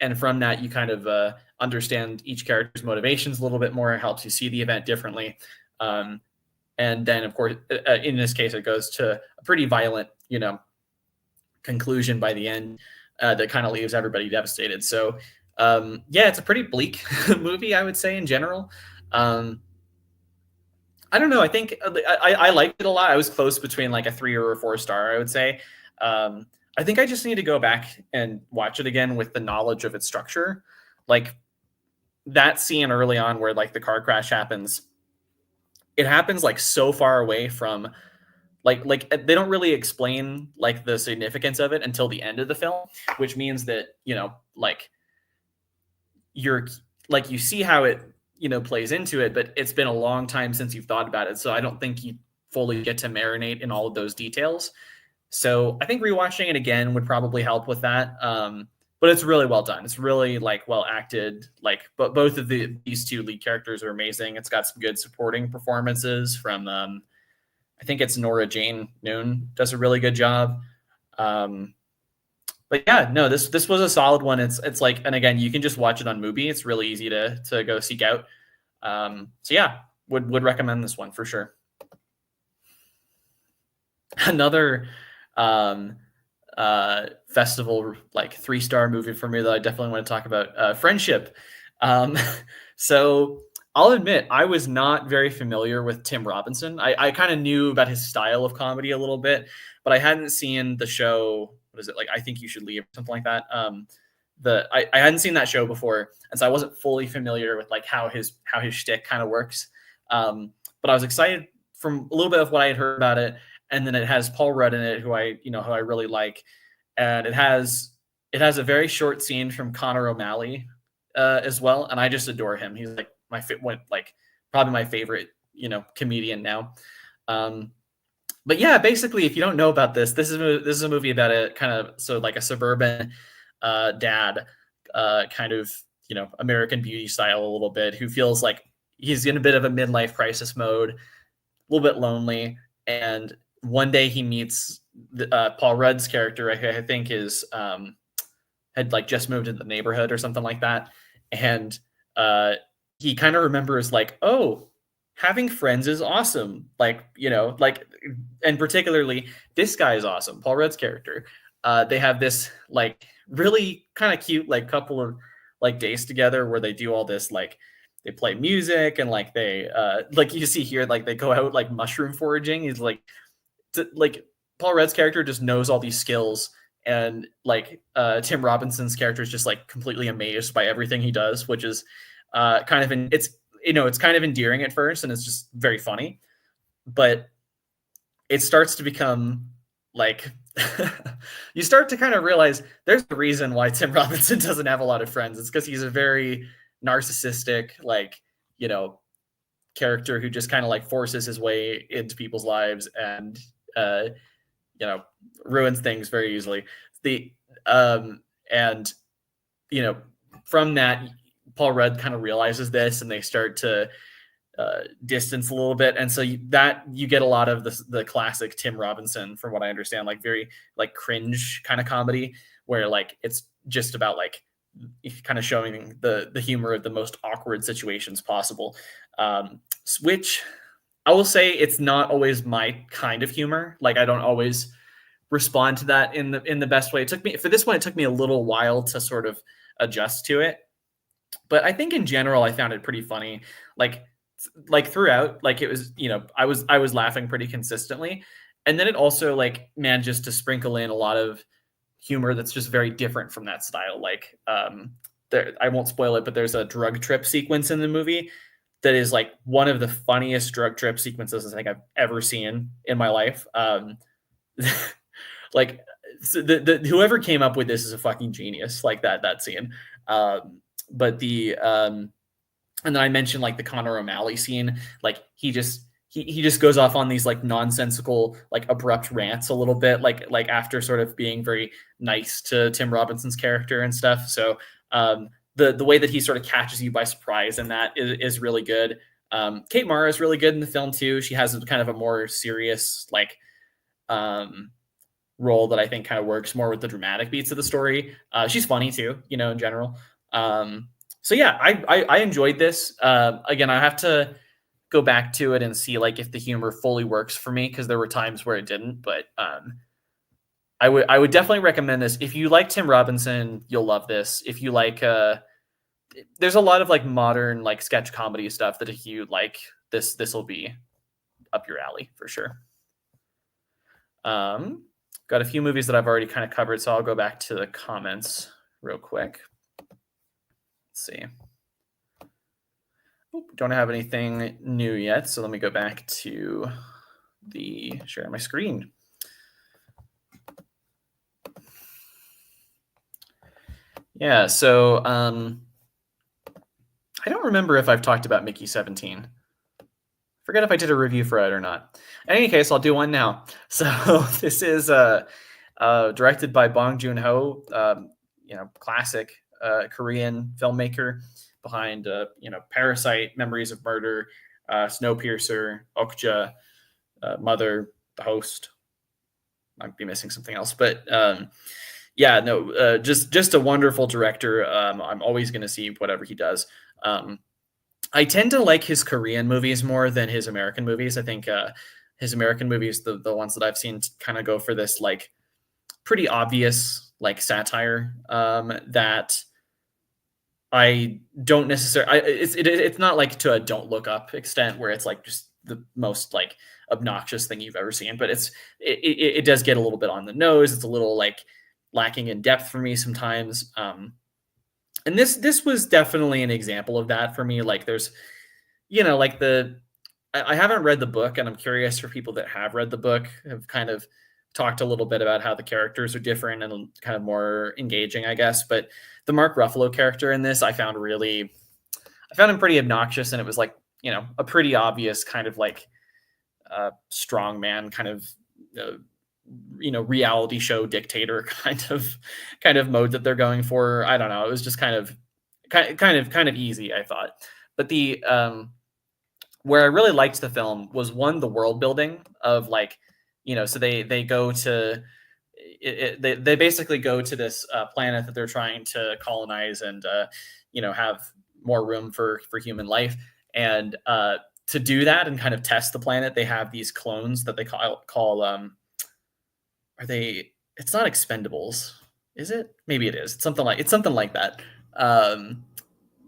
And from that, you kind of understand each character's motivations a little bit more. It helps you see the event differently. And then, of course, in this case, it goes to a pretty violent, conclusion by the end that kind of leaves everybody devastated. So, yeah, it's a pretty bleak movie, I would say, in general. I don't know. I think I liked it a lot. I was close between like a 3 or a 4 star, I would say. I think I just need to go back and watch it again with the knowledge of its structure. Like that scene early on where like the car crash happens, it happens like so far away from like they don't really explain like the significance of it until the end of the film, which means that, like you're like, you see how it, plays into it, but it's been a long time since you've thought about it. So I don't think you fully get to marinate in all of those details. So I think rewatching it again would probably help with that. But it's really well done. It's really like well acted. Like, but both of these two lead characters are amazing. It's got some good supporting performances from, I think it's Nora Jane Noon does a really good job. But yeah, no, this was a solid one. It's like, and again, you can just watch it on Mubi. It's really easy to go seek out. So yeah, would recommend this one for sure. Another festival like 3-star movie for me that I definitely want to talk about, Friendship. So I'll admit I was not very familiar with Tim Robinson. I kind of knew about his style of comedy a little bit, but I hadn't seen the show. What is it, like I Think You Should Leave, or something like that. I hadn't seen that show before, and so I wasn't fully familiar with like how his shtick kind of works. But I was excited from a little bit of what I had heard about it. And then it has Paul Rudd in it, who I really like. And it has a very short scene from Conor O'Malley as well. And I just adore him. He's like probably my favorite, comedian now. But yeah, basically, if you don't know about this is a movie about a kind of, so like a suburban dad, kind of, American Beauty style a little bit, who feels like he's in a bit of a midlife crisis mode, a little bit lonely. And one day he meets Paul Rudd's character, I think is had like just moved into the neighborhood or something like that. And he kind of remembers like, oh, having friends is awesome. Like, and particularly this guy is awesome. Paul Rudd's character. They have this like really kind of cute, like couple of like days together where they do all this, like they play music and like they, like you see here, like they go out like mushroom foraging. He's like Paul Rudd's character just knows all these skills, and like Tim Robinson's character is just like completely amazed by everything he does, which is it's kind of endearing at first, and it's just very funny, but it starts to become like you start to kind of realize there's a reason why Tim Robinson doesn't have a lot of friends. It's because he's a very narcissistic, like, character who just kind of like forces his way into people's lives and uh, ruins things very easily. The and from that, Paul Rudd kind of realizes this, and they start to distance a little bit, and so you get a lot of the classic Tim Robinson, from what I understand, like very like cringe kind of comedy, where like it's just about like kind of showing the humor of the most awkward situations possible, which I will say it's not always my kind of humor. Like I don't always respond to that in the best way. It took me for this one. It took me a little while to sort of adjust to it, but I think in general I found it pretty funny. Like throughout, like it was, I was laughing pretty consistently, and then it also like manages to sprinkle in a lot of humor that's just very different from that style. Like I won't spoil it, but there's a drug trip sequence in the movie that is like one of the funniest drug trip sequences I think I've ever seen in my life. Like so whoever came up with this is a fucking genius. Like that scene. But the and then I mentioned like the Conor O'Malley scene. Like he just goes off on these like nonsensical, like abrupt rants a little bit, like after sort of being very nice to Tim Robinson's character and stuff. So the way that he sort of catches you by surprise in that is really good. Kate Mara is really good in the film too. She has kind of a more serious like role that I think kind of works more with the dramatic beats of the story. She's funny too, in general. So yeah, I enjoyed this. Again, I have to go back to it and see like if the humor fully works for me, because there were times where it didn't. But I would definitely recommend this. If you like Tim Robinson, you'll love this. If you like, there's a lot of like modern like sketch comedy stuff that if you like this will be up your alley for sure. Got a few movies that I've already kind of covered, so I'll go back to the comments real quick. Let's see. Don't have anything new yet, so let me go back to the share my screen. Yeah, so I don't remember if I've talked about Mickey 17. Forget if I did a review for it or not. In any case, I'll do one now. So this is directed by Bong Joon-ho, classic Korean filmmaker behind Parasite, Memories of Murder, Snowpiercer, Okja, Mother, The Host. Might be missing something else, but just a wonderful director. I'm always going to see whatever he does. I tend to like his Korean movies more than his American movies. I think his American movies, the ones that I've seen, kind of go for this like pretty obvious like satire that I don't necessarily. It's not like to a Don't Look Up extent where it's like just the most like obnoxious thing you've ever seen, but it does get a little bit on the nose. It's a little like lacking in depth for me sometimes. And this was definitely an example of that for me. Like there's, like I haven't read the book, and I'm curious for people that have read the book, have kind of talked a little bit about how the characters are different and kind of more engaging, I guess. But the Mark Ruffalo character in this, I found him pretty obnoxious, and it was like, a pretty obvious kind of like strong man kind of, reality show dictator kind of mode that they're going for. I don't know. It was just kind of easy, I thought. But the where I really liked the film was one, the world building of like, so they go to they basically go to this planet that they're trying to colonize and have more room for human life. And to do that and kind of test the planet, they have these clones that they call are they? It's not Expendables, is it? Maybe it is. It's something like that.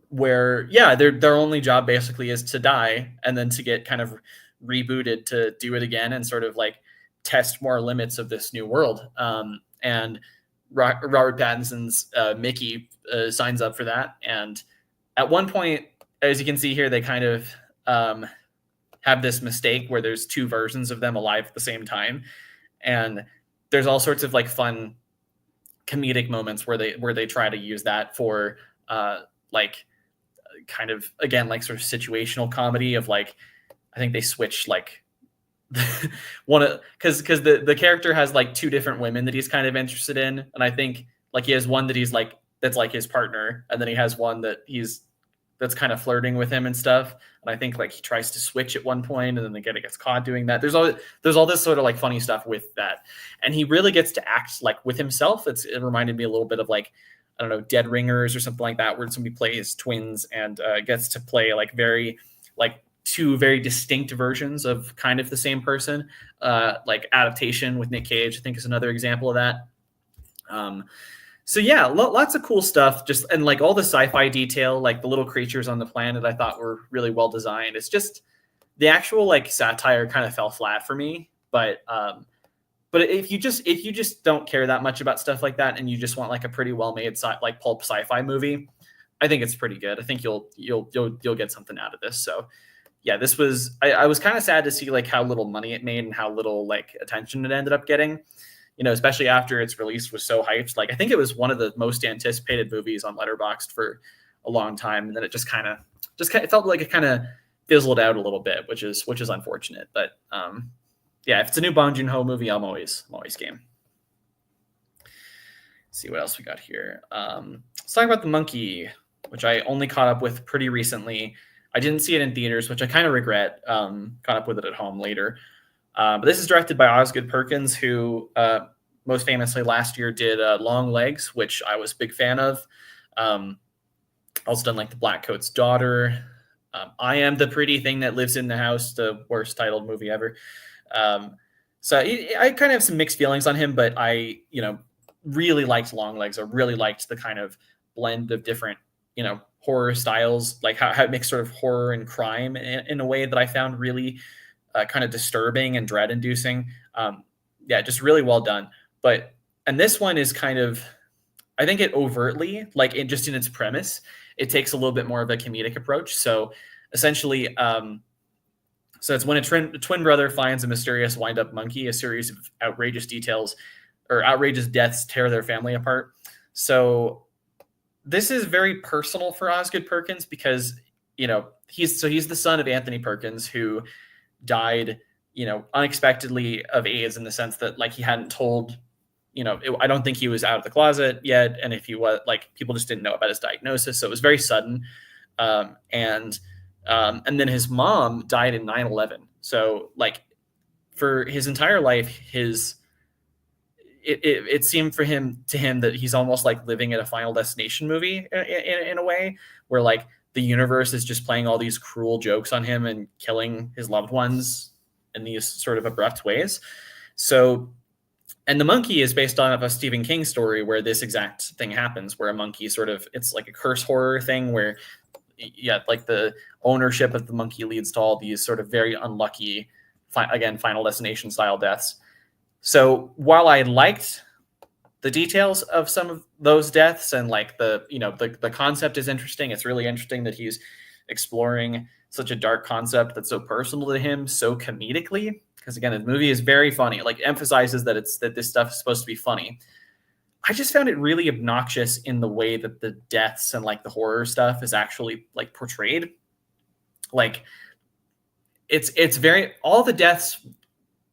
Where their only job basically is to die and then to get kind of rebooted to do it again and sort of like test more limits of this new world. And Robert Pattinson's Mickey signs up for that. And at one point, as you can see here, they kind of have this mistake where there's two versions of them alive at the same time, and there's all sorts of like fun comedic moments where they try to use that for like kind of again like sort of situational comedy of like I think they switch like one of because the character has like two different women that he's kind of interested in, and I think like he has one that he's like that's like his partner, and then he has one that he's that's kind of flirting with him and stuff. And I think like he tries to switch at one point, and then again it gets caught doing that. There's all this sort of like funny stuff with that, and he really gets to act like with himself. It reminded me a little bit of like I don't know Dead Ringers or something like that, where somebody plays twins and gets to play like very like two very distinct versions of kind of the same person. Like Adaptation with Nick Cage, I think is another example of that. So yeah, lots of cool stuff. Just and like all the sci-fi detail, like the little creatures on the planet, I thought were really well designed. It's just the actual like satire kind of fell flat for me. But if you just don't care that much about stuff like that, and you just want like a pretty well made like pulp sci-fi movie, I think it's pretty good. I think you'll get something out of this. So yeah, this was I was kind of sad to see like how little money it made and how little like attention it ended up getting. You know, especially after its release was so hyped. Like I think it was one of the most anticipated movies on Letterboxd for a long time, and then it just kind of it felt like it kind of fizzled out a little bit, which is unfortunate. But yeah, if it's a new Bong Joon-ho movie, I'm always game. Let's see what else we got here. Let's talk about The Monkey, which I only caught up with pretty recently. I didn't see it in theaters, which I kind of regret. Caught up with it at home later. But this is directed by Osgood Perkins, who most famously last year did Long Legs, which I was a big fan of. Also done like The Black Coat's Daughter. I Am the Pretty Thing That Lives in the House, the worst titled movie ever. So I kind of have some mixed feelings on him, but I, really liked Long Legs. I really liked the kind of blend of different, horror styles, like how it makes sort of horror and crime in a way that I found really kind of disturbing and dread inducing. Yeah, just really well done. And this one is kind of, I think it overtly, like just in its premise, it takes a little bit more of a comedic approach. So essentially, so it's when a twin brother finds a mysterious wind-up monkey, a series of outrageous deaths tear their family apart. So this is very personal for Osgood Perkins because, he's the son of Anthony Perkins, who died, unexpectedly of AIDS, in the sense that like he hadn't told, I don't think he was out of the closet yet. And if he was, like, people just didn't know about his diagnosis. So it was very sudden. And then his mom died in 9/11. So like for his entire life, it seemed to him that he's almost like living in a Final Destination movie in a way, where like the universe is just playing all these cruel jokes on him and killing his loved ones in these sort of abrupt ways. So, and The Monkey is based on a Stephen King story where this exact thing happens, where a monkey it's like a curse horror thing where, yeah, like the ownership of the monkey leads to all these sort of very unlucky, again, Final Destination style deaths. So while I liked the details of some of those deaths and like the concept is interesting, it's really interesting that he's exploring such a dark concept that's so personal to him, so comedically, because again, the movie is very funny. It like emphasizes that this stuff is supposed to be funny. I just found it really obnoxious in the way that the deaths and like the horror stuff is actually like portrayed. Like it's very, all the deaths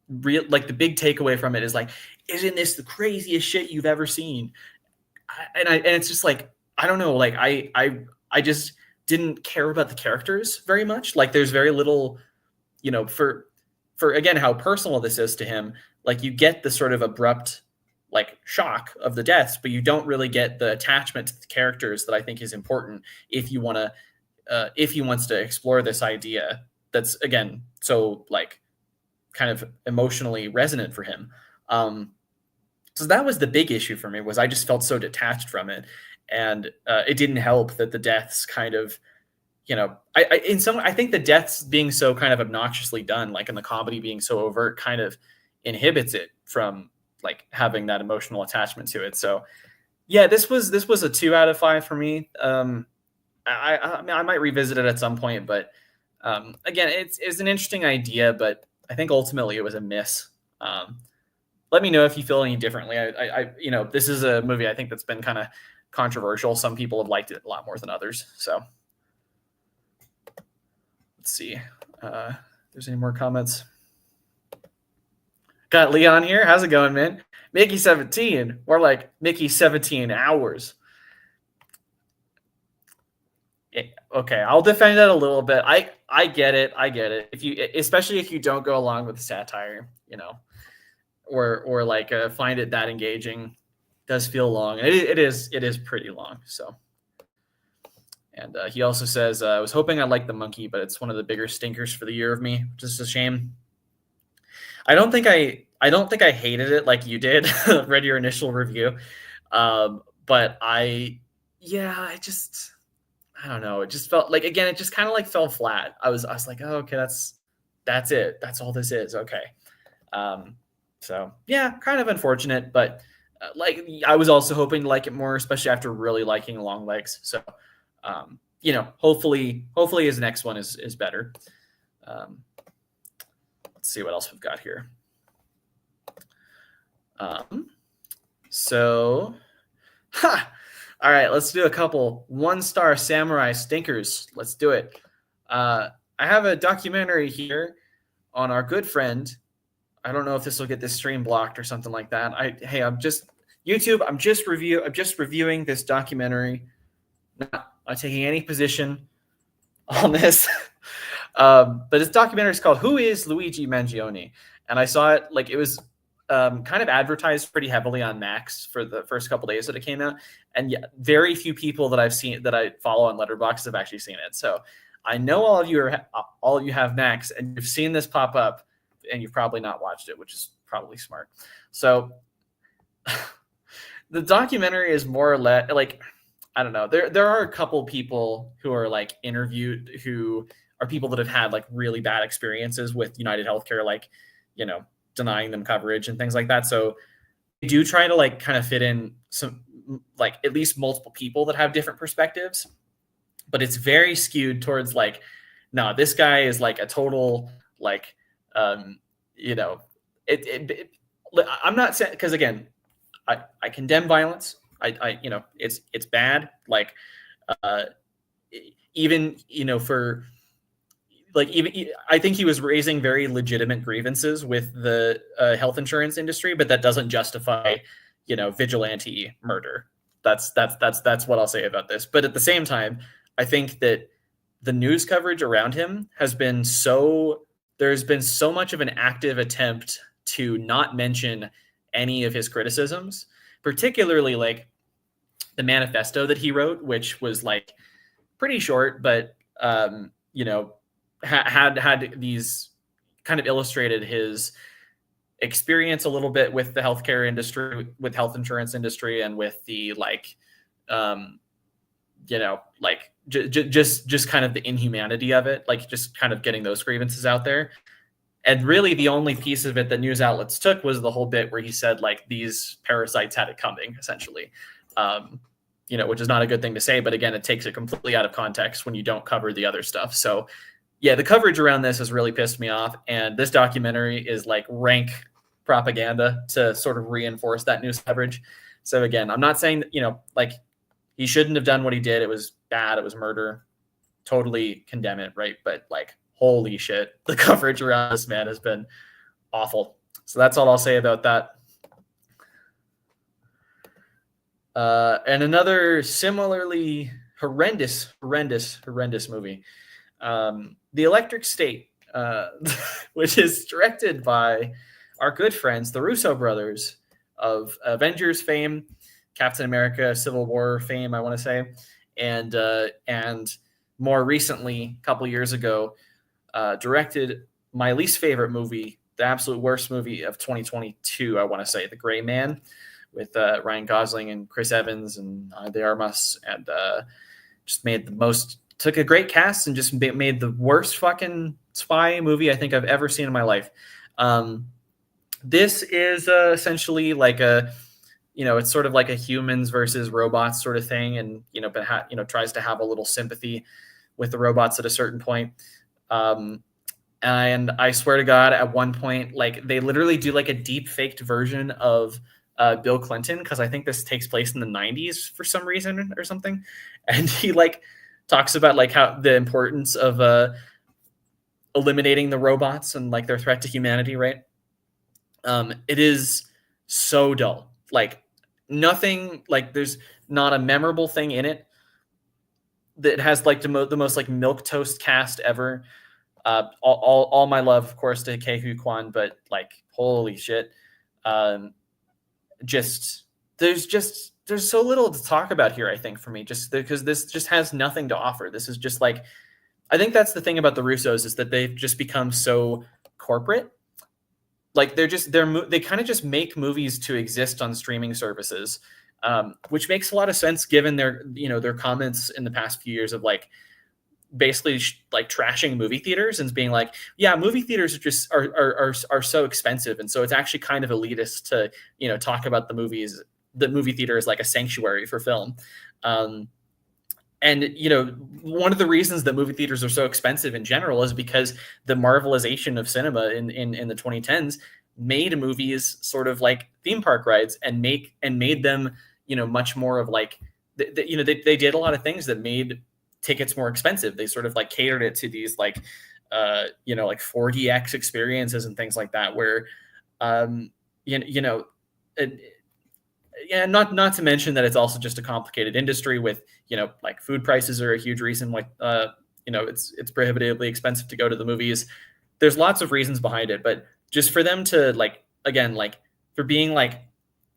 real, like the big takeaway from it is like, isn't this the craziest shit you've ever seen? And it's just like, I don't know, like I just didn't care about the characters very much. Like there's very little, for again, how personal this is to him. Like you get the sort of abrupt like shock of the deaths, but you don't really get the attachment to the characters that I think is important if he wants to explore this idea that's, again, so like kind of emotionally resonant for him. So that was the big issue for me, was I just felt so detached from it. And it didn't help that the deaths kind of, I think the deaths being so kind of obnoxiously done, like in the comedy being so overt, kind of inhibits it from like having that emotional attachment to it. So yeah, this was a 2 out of 5 for me. I mean, I might revisit it at some point, but again, it's an interesting idea, but I think ultimately it was a miss. Let me know if you feel any differently. This is a movie I think that's been kind of controversial. Some people have liked it a lot more than others. So let's see. If there's any more comments. Got Leon here. How's it going, man? Mickey 17. More like Mickey 17 hours. Okay, I'll defend that a little bit. I get it. Especially if you don't go along with the satire, or like find it that engaging. It does feel long. It is pretty long. So, and he also says, I was hoping I liked The Monkey, but it's one of the bigger stinkers for the year of me, which is a shame. I don't think I hated it like you did. Read your initial review, but I don't know. It just felt like, again, it just kind of like fell flat. I was like, oh, okay, that's it. That's all this is. Okay. So yeah, kind of unfortunate, but like I was also hoping to like it more, especially after really liking Long Legs. So, hopefully his next one is better. Let's see what else we've got here. All right, let's do a couple 1-star samurai stinkers. Let's do it. I have a documentary here on our good friend. I don't know if this will get this stream blocked or something like that. I'm just reviewing this documentary. Not taking any position on this. But this documentary is called "Who is Luigi Mangione?" And I saw it, like, it was kind of advertised pretty heavily on Max for the first couple days that it came out, and yeah, very few people that I follow on Letterboxd have actually seen it. So I know all of you have Max, and you've seen this pop up, and you've probably not watched it, which is probably smart. So the documentary is more or less like, I don't know. There are a couple people who are like interviewed who are people that have had like really bad experiences with United Healthcare, like, denying them coverage and things like that. So they do try to like kind of fit in some, like, at least multiple people that have different perspectives, but it's very skewed towards like, no, this guy is like a total, like, I'm not saying, because again, I condemn violence. It's bad. Like, even, for, like, even I think he was raising very legitimate grievances with the health insurance industry, but that doesn't justify, vigilante murder. That's what I'll say about this. But at the same time, I think that the news coverage around him there's been so much of an active attempt to not mention any of his criticisms, particularly like the manifesto that he wrote, which was like pretty short, but had these kind of illustrated his experience a little bit with the healthcare industry, with health insurance industry, and with the like, just kind of the inhumanity of it, like just kind of getting those grievances out there. And really the only piece of it that news outlets took was the whole bit where he said like these parasites had it coming, essentially, which is not a good thing to say, but again, it takes it completely out of context when you don't cover the other stuff. So yeah, the coverage around this has really pissed me off. And this documentary is like rank propaganda to sort of reinforce that news coverage. So again, I'm not saying that, like, he shouldn't have done what he did. It was bad. It was murder. Totally condemn it, right? But like, holy shit, the coverage around this man has been awful. So that's all I'll say about that. And another similarly horrendous movie, The Electric State, which is directed by our good friends, the Russo brothers of Avengers fame, Captain America, Civil War fame, I want to say, and more recently, a couple years ago, directed my least favorite movie, the absolute worst movie of 2022, I want to say, The Gray Man, with Ryan Gosling and Chris Evans and De Armas, and just took a great cast and just made the worst fucking spy movie I think I've ever seen in my life. This is essentially like it's sort of like a humans versus robots sort of thing, and but tries to have a little sympathy with the robots at a certain point. And I swear to God, at one point, like they literally do like a deep faked version of Bill Clinton, because I think this takes place in the 90s for some reason or something, and he like talks about like how the importance of eliminating the robots and like their threat to humanity, right? It is so dull. Like nothing, like there's not a memorable thing in it that has like the most like milk toast cast ever. All my love, of course, to Kehu Kwan, but like holy shit, just there's so little to talk about here. I think for me, just because this just has nothing to offer. This is just like, I think that's the thing about the Russos, is that they've just become so corporate. Like they kind of just make movies to exist on streaming services, which makes a lot of sense given their comments in the past few years of like basically like trashing movie theaters and being like, yeah, movie theaters are so expensive, and so it's actually kind of elitist to talk about the movie theater is like a sanctuary for film. And one of the reasons that movie theaters are so expensive in general is because the marvelization of cinema in the 2010s made movies sort of like theme park rides, and made them much more of like they did a lot of things that made tickets more expensive. They sort of like catered it to these like like 4DX experiences and things like that, where yeah, not to mention that it's also just a complicated industry with like food prices are a huge reason why it's prohibitively expensive to go to the movies. There's lots of reasons behind it, but just for them to like, again, like for being like,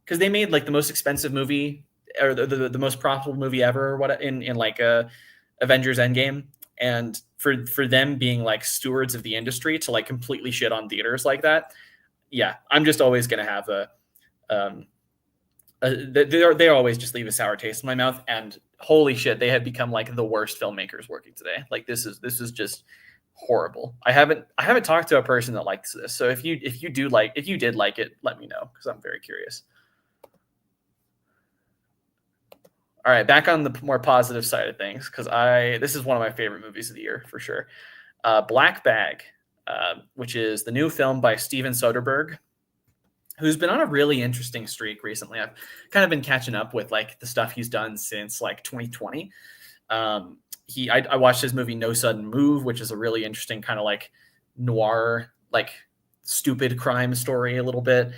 because they made like the most expensive movie or the most profitable movie ever or what in like Avengers Endgame, and for them being like stewards of the industry to like completely shit on theaters like that. Yeah, I'm just always gonna have they always just leave a sour taste in my mouth. And holy shit, they have become like the worst filmmakers working today. Like this is just horrible. I haven't talked to a person that likes this. So if you did like it, let me know, because I'm very curious. All right, back on the more positive side of things, because this is one of my favorite movies of the year for sure. Black Bag, which is the new film by Steven Soderbergh, who's been on a really interesting streak recently. I've kind of been catching up with like the stuff he's done since like 2020. I watched his movie No Sudden Move, which is a really interesting kind of like noir, like stupid crime story a little bit,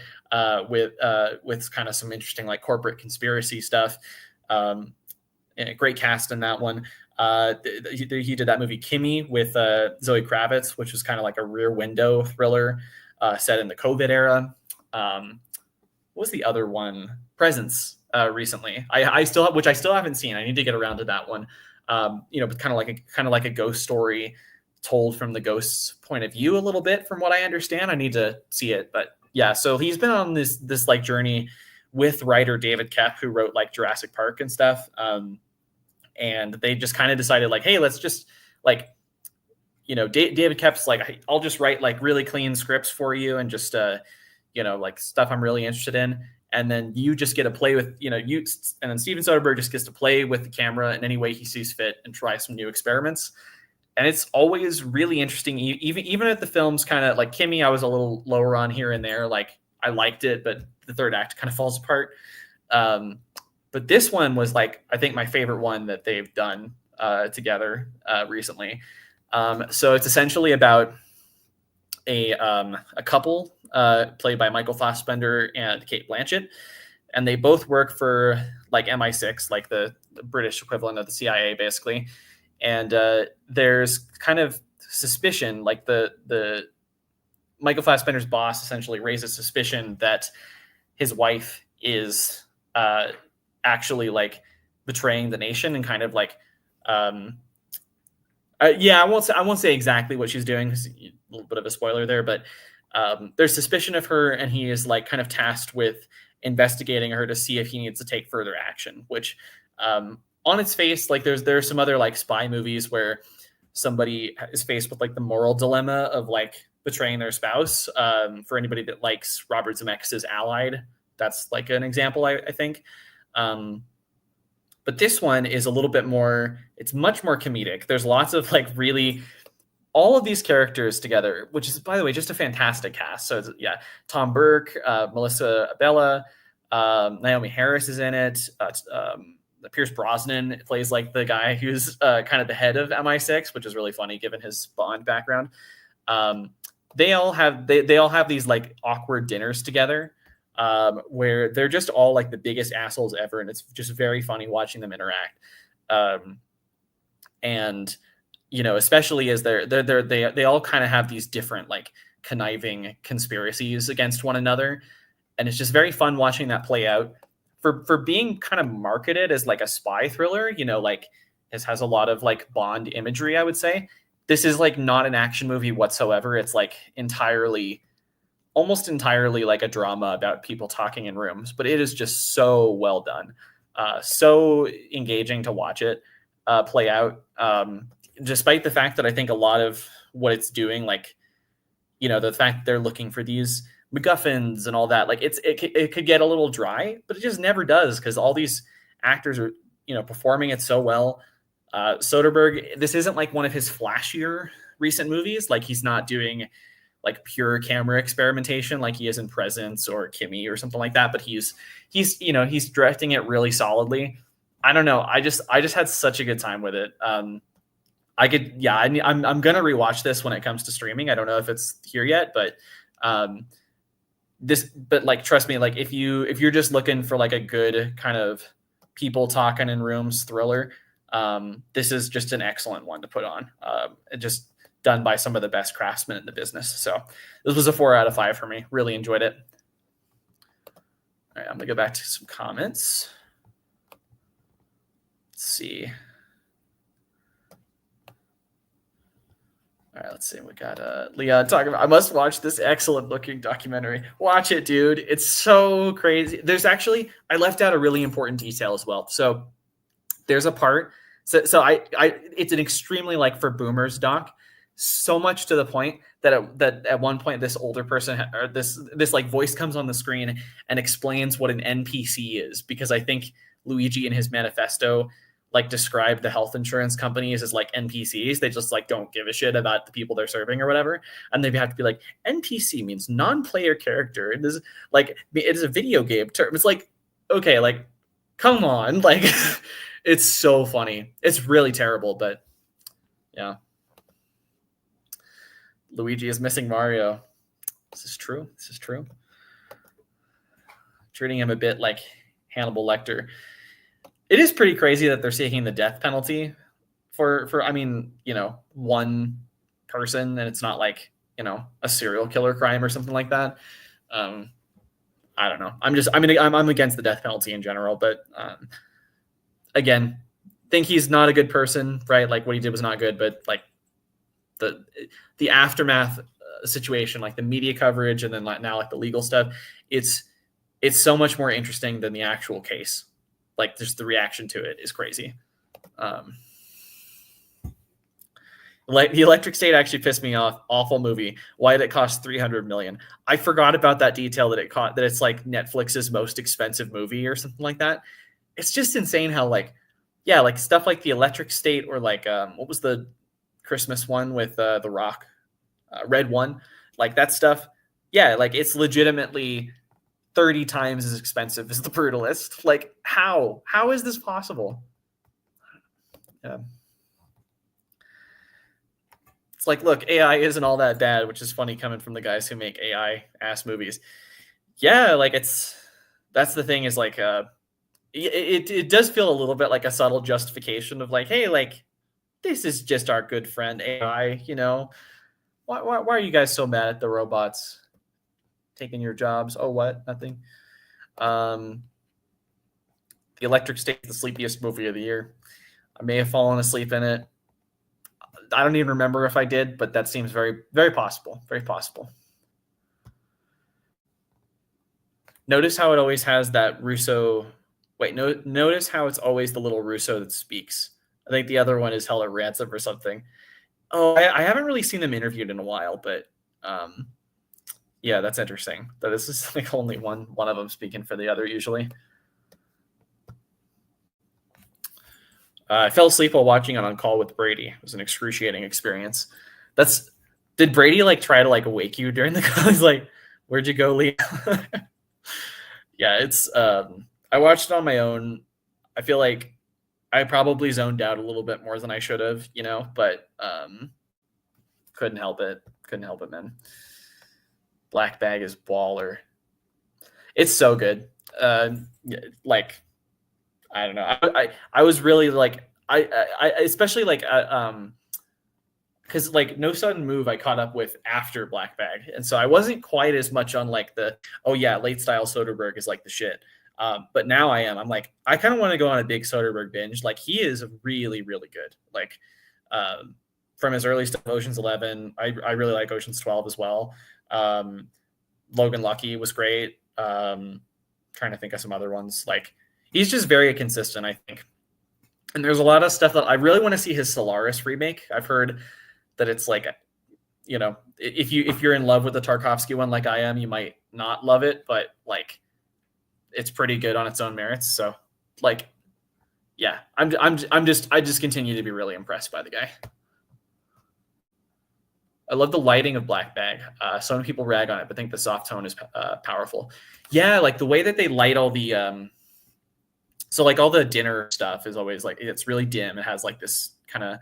with kind of some interesting like corporate conspiracy stuff. And a great cast in that one. He did that movie Kimmy with Zoe Kravitz, which was kind of like a Rear Window thriller set in the COVID era. What was the other one? Presence recently. I still haven't seen. I need to get around to that one. But kind of like a ghost story told from the ghost's point of view a little bit, from what I understand. I need to see it, but yeah. So he's been on this like journey with writer David Koepp, who wrote like Jurassic Park and stuff. And they just kind of decided like, hey, let's just like, David Koepp's like, I'll just write like really clean scripts for you and just like stuff I'm really interested in. And then you just get to play with, and then Steven Soderbergh just gets to play with the camera in any way he sees fit and try some new experiments. And it's always really interesting. Even if the film's kind of like Kimmy, I was a little lower on here and there. Like I liked it, but the third act kind of falls apart. But this one was like, I think my favorite one that they've done together recently. So it's essentially about a couple played by Michael Fassbender and Cate Blanchett, and they both work for like MI6, like the British equivalent of the CIA, basically. And there's kind of suspicion, like the Michael Fassbender's boss essentially raises suspicion that his wife is actually like betraying the nation and kind of like I won't say exactly what she's doing, because a little bit of a spoiler there, but there's suspicion of her, and he is like kind of tasked with investigating her to see if he needs to take further action, which on its face, like there's some other like spy movies where somebody is faced with like the moral dilemma of like betraying their spouse. For anybody that likes Robert Zemeckis' Allied, that's like an example, I think. But this one is a little bit more, it's much more comedic. There's lots of like really, all of these characters together, which is, by the way, just a fantastic cast. So yeah, Tom Burke, Melissa Abella, Naomi Harris is in it. Pierce Brosnan plays like the guy who's kind of the head of MI6, which is really funny given his Bond background. They all have these like awkward dinners together, where they're just all like the biggest assholes ever, and it's just very funny watching them interact. And you know, especially as they all kind of have these different like conniving conspiracies against one another, and it's just very fun watching that play out. For being kind of marketed as like a spy thriller, you know, like this has a lot of like Bond imagery, I would say. This is like not an action movie whatsoever. It's like almost entirely like a drama about people talking in rooms, but it is just so well done. So engaging to watch it play out. Despite the fact that I think a lot of what it's doing, like, you know, the fact they're looking for these MacGuffins and all that, like it could get a little dry, but it just never does because all these actors are, you know, performing it so well. Soderbergh, this isn't like one of his flashier recent movies. Like he's not doing like pure camera experimentation like he is in Presence or Kimmy or something like that, but he's you know, he's directing it really solidly. I don't know. I just had such a good time with it. I'm gonna rewatch this when it comes to streaming. I don't know if it's here yet, but like trust me, like if you're just looking for like a good kind of people talking in rooms thriller, this is just an excellent one to put on. Just done by some of the best craftsmen in the business. So this was a 4 out of 5 for me. Really enjoyed it. All right, I'm gonna go back to some comments. Let's see. All right, let's see. We got Leon talking about, I must watch this excellent looking documentary. Watch it, dude. It's so crazy. There's actually, I left out a really important detail as well. So there's a part. So I it's an extremely like for boomers doc, so much to the point that that at one point this older person or this like voice comes on the screen and explains what an NPC is, because I think Luigi in his manifesto like describe the health insurance companies as like NPCs. They just like don't give a shit about the people they're serving or whatever. And they have to be like, NPC means non-player character. It is like, it is a video game term. It's like, okay, like, come on. Like, it's so funny. It's really terrible, but yeah. Luigi is missing Mario. This is true. This is true. Treating him a bit like Hannibal Lecter. It is pretty crazy that they're seeking the death penalty for I mean, you know, one person, and it's not like, you know, a serial killer crime or something like that. I don't know. I'm against the death penalty in general, but again, think he's not a good person, right? Like what he did was not good, but like the aftermath situation, like the media coverage, and then like now like the legal stuff, it's so much more interesting than the actual case. Like just the reaction to it is crazy. Like the Electric State actually pissed me off. Awful movie. Why did it cost $300 million? I forgot about that detail that it's like Netflix's most expensive movie or something like that. It's just insane how like, yeah, like stuff like the Electric State or like what was the Christmas one with The Rock, Red One, like that stuff. Yeah, like it's legitimately 30 times as expensive as The Brutalist. Like how is this possible? Yeah. It's like, look, AI isn't all that bad, which is funny coming from the guys who make AI ass movies. Yeah, like that's the thing is like it does feel a little bit like a subtle justification of like, hey, like this is just our good friend AI, you know. Why are you guys so mad at the robots taking your jobs? Oh, what? Nothing. The Electric State is the sleepiest movie of the year. I may have fallen asleep in it. I don't even remember if I did, but that seems very, very possible. Very possible. Notice how it always has that Russo. Wait, notice how it's always the little Russo that speaks. I think the other one is Hella Ransom or something. Oh, I haven't really seen them interviewed in a while, but Yeah, that's interesting. That this is like only one of them speaking for the other usually. I fell asleep while watching it on call with Brady. It was an excruciating experience. That's Did Brady like try to like wake you during the call? He's like, "Where'd you go, Lee?" Yeah, it's I watched it on my own. I feel like I probably zoned out a little bit more than I should have, but couldn't help it. Couldn't help it, man. Black Bag is baller. It's so good. Like I don't know. I was really like I especially like because like No Sudden Move I caught up with after Black Bag, and so I wasn't quite as much on like the oh yeah late style Soderbergh is like the shit. But now I am. I'm like I kind of want to go on a big Soderbergh binge. Like he is really really good. Like from his early stuff, Ocean's 11. I really like Ocean's 12 as well. Logan Lucky was great. Trying to think of some other ones. Like he's just very consistent, I think. And there's a lot of stuff that I really want to see his Solaris remake. I've heard that it's like, if you're in love with the Tarkovsky one like I am, you might not love it, but like it's pretty good on its own merits. So like, yeah, I just continue to be really impressed by the guy. I love the lighting of Black Bag. Some people rag on it, but think the soft tone is powerful. Yeah, like the way that they light all the so like all the dinner stuff is always like it's really dim. It has like this kind of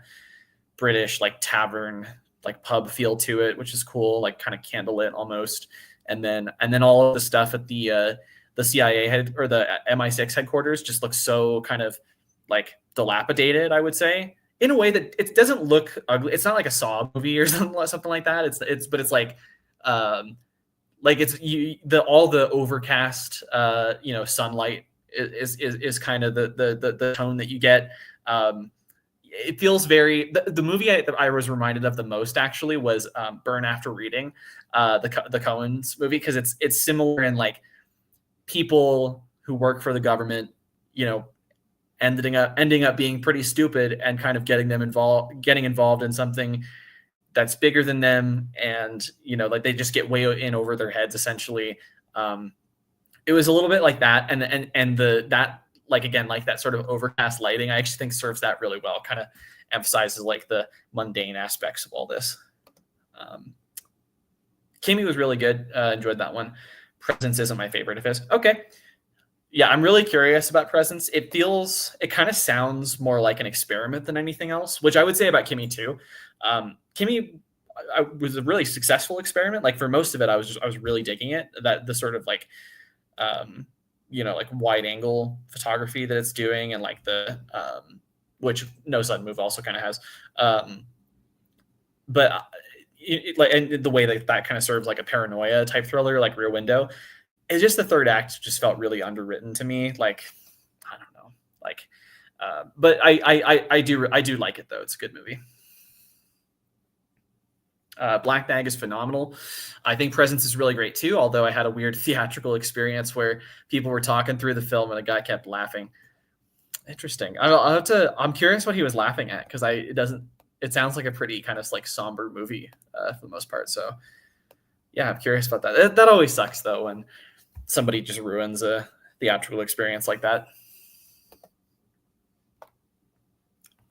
British like tavern like pub feel to it, which is cool, like kind of candlelit almost. And then all of the stuff at the CIA head or the MI6 headquarters just looks so kind of like dilapidated, I would say, in a way that it doesn't look ugly. It's not like a Saw movie or something like that. But it's like all the overcast sunlight is kind of the tone that you get. It feels very the movie that I was reminded of the most actually was Burn After Reading, the Coens movie, because it's similar in like people who work for the government, ending up being pretty stupid and kind of getting involved in something that's bigger than them, and like they just get way in over their heads essentially. It was a little bit like that, and that like again like that sort of overcast lighting I actually think serves that really well, kind of emphasizes like the mundane aspects of all this. Kimmy was really good. Enjoyed that one. Presence isn't my favorite of his. Okay. Yeah, I'm really curious about Presence. It kind of sounds more like an experiment than anything else, which I would say about Kimmy too. Kimmy was a really successful experiment. Like for most of it, I was really digging it. That the sort of like, like wide angle photography that it's doing, and like the which No Sudden Move also kind of has. But and the way that kind of serves like a paranoia type thriller, like Rear Window. It's just the third act just felt really underwritten to me. Like, I don't know, like, but I do like it though. It's a good movie. Black Bag is phenomenal. I think Presence is really great too. Although I had a weird theatrical experience where people were talking through the film and the guy kept laughing. Interesting. I'm curious what he was laughing at, because it sounds like a pretty kind of like somber movie for the most part. So yeah, I'm curious about that. That always sucks though when somebody just ruins a theatrical experience like that.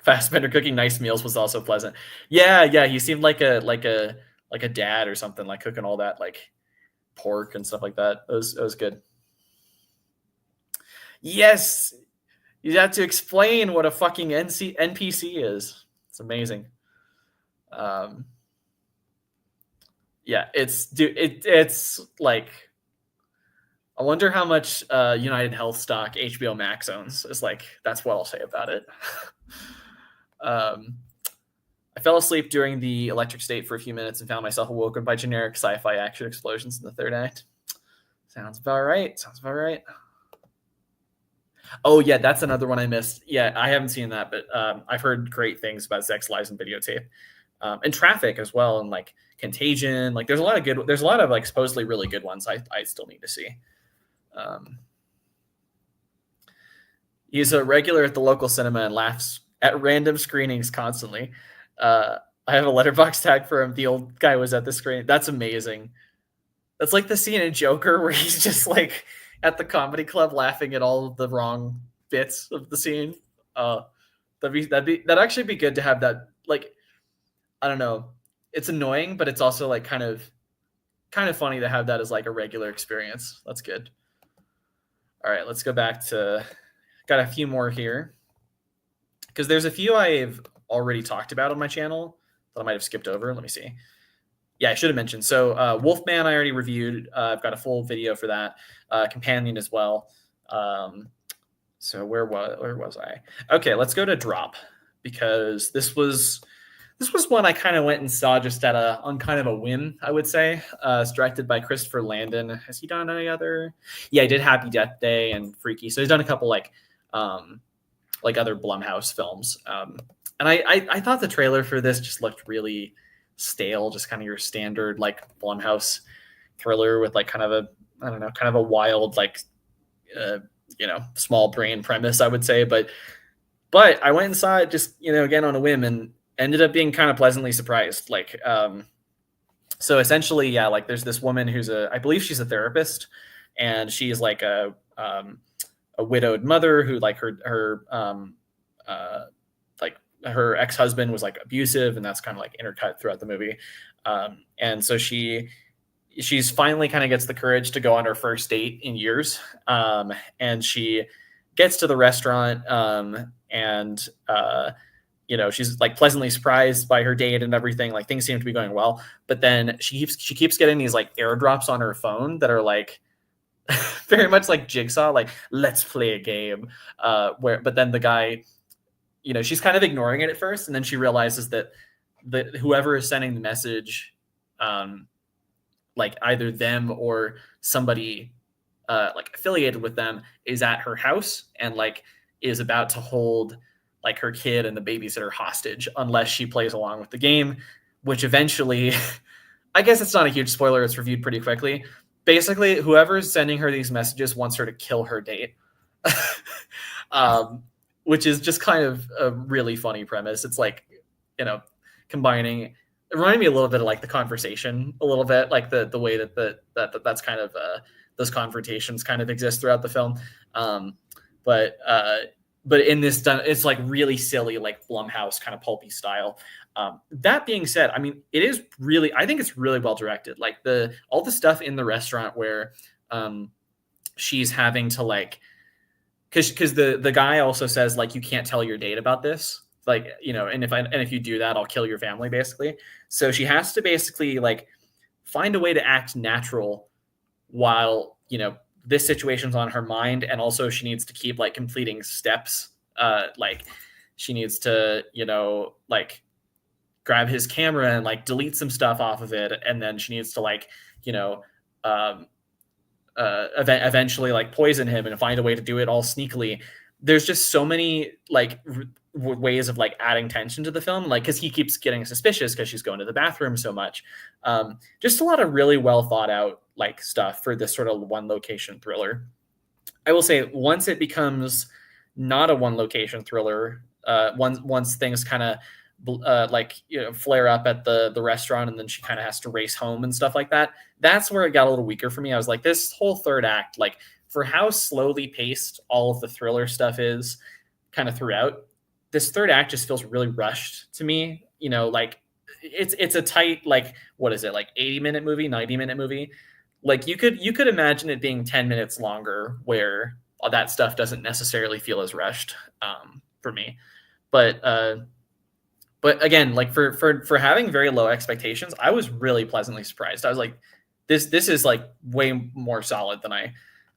Fassbender cooking nice meals was also pleasant. Yeah, he seemed like a dad or something, like cooking all that like pork and stuff like that. It was good. Yes, you have to explain what a fucking NPC is. It's amazing. Yeah, it's like, I wonder how much United Health stock HBO Max owns. Is like, that's what I'll say about it. I fell asleep during the electric state for a few minutes and found myself awoken by generic sci-fi action explosions in the third act. Sounds about right. Oh yeah, that's another one I missed. Yeah, I haven't seen that, but I've heard great things about Sex, Lies, and Videotape, and Traffic as well, and like Contagion. Like there's a lot of like supposedly really good ones I still need to see. He's a regular at the local cinema and laughs at random screenings constantly. I have a letterbox tag for him. The old guy was at the screen. That's amazing. That's like the scene in Joker where he's just like at the comedy club laughing at all of the wrong bits of the scene. Uh, that'd actually be good to have that. Like, I don't know, it's annoying, but it's also like kind of funny to have that as like a regular experience. That's good. All right, let's go back to, got a few more here because there's a few I've already talked about on my channel that I might have skipped over. Let me see. Yeah, I should have mentioned. So Wolfman I already reviewed. I've got a full video for that. Companion as well. So where was I? Okay, let's go to Drop, because this was one I kind of went and saw just on kind of a whim, I would say. It's directed by Christopher Landon. Has he done any other? Yeah, he did Happy Death Day and Freaky. So he's done a couple like other Blumhouse films. And I thought the trailer for this just looked really stale, just kind of your standard like Blumhouse thriller with like kind of a, I don't know, kind of a wild like small brain premise, I would say. But I went and saw it just, again on a whim, and ended up being kind of pleasantly surprised. Like, so essentially, yeah, like there's this woman who's I believe she's a therapist, and she's like a widowed mother who like her ex-husband was like abusive, and that's kind of like intercut throughout the movie. And so she's finally kind of gets the courage to go on her first date in years. And she gets to the restaurant, and she's like pleasantly surprised by her date and everything. Like things seem to be going well, but then she keeps getting these like airdrops on her phone that are like very much like Jigsaw, like let's play a game. But then the guy, she's kind of ignoring it at first, and then she realizes that whoever is sending the message, like either them or somebody like affiliated with them, is at her house and like is about to hold like her kid and the babysitter hostage unless she plays along with the game, which eventually, I guess it's not a huge spoiler, it's reviewed pretty quickly. Basically, whoever's sending her these messages wants her to kill her date. Which is just kind of a really funny premise. It's like, combining, it reminded me a little bit of like The Conversation, a little bit like the way that's kind of those confrontations kind of exist throughout the film. But in this, it's like really silly, like Blumhouse kind of pulpy style. That being said, I mean, I think it's really well directed. Like all the stuff in the restaurant where she's having to like, because the guy also says like, you can't tell your date about this, like, and if you do that, I'll kill your family, basically. So she has to basically like find a way to act natural while this situation's on her mind, and also she needs to keep like completing steps. Like she needs to like grab his camera and like delete some stuff off of it, and then she needs to like eventually like poison him and find a way to do it all sneakily. There's just so many like ways of like adding tension to the film, like because he keeps getting suspicious because she's going to the bathroom so much. Just a lot of really well thought out like stuff for this sort of one location thriller. I will say, once it becomes not a one location thriller, once things kind of flare up at the restaurant, and then she kind of has to race home and stuff like that, that's where it got a little weaker for me. I was like, this whole third act, like for how slowly paced all of the thriller stuff is kind of throughout, this third act just feels really rushed to me. Like it's a tight, like, what is it, like 80-minute movie, 90-minute movie? Like you could imagine it being 10 minutes longer, where all that stuff doesn't necessarily feel as rushed for me. But again, like for having very low expectations, I was really pleasantly surprised. I was like, this is like way more solid than I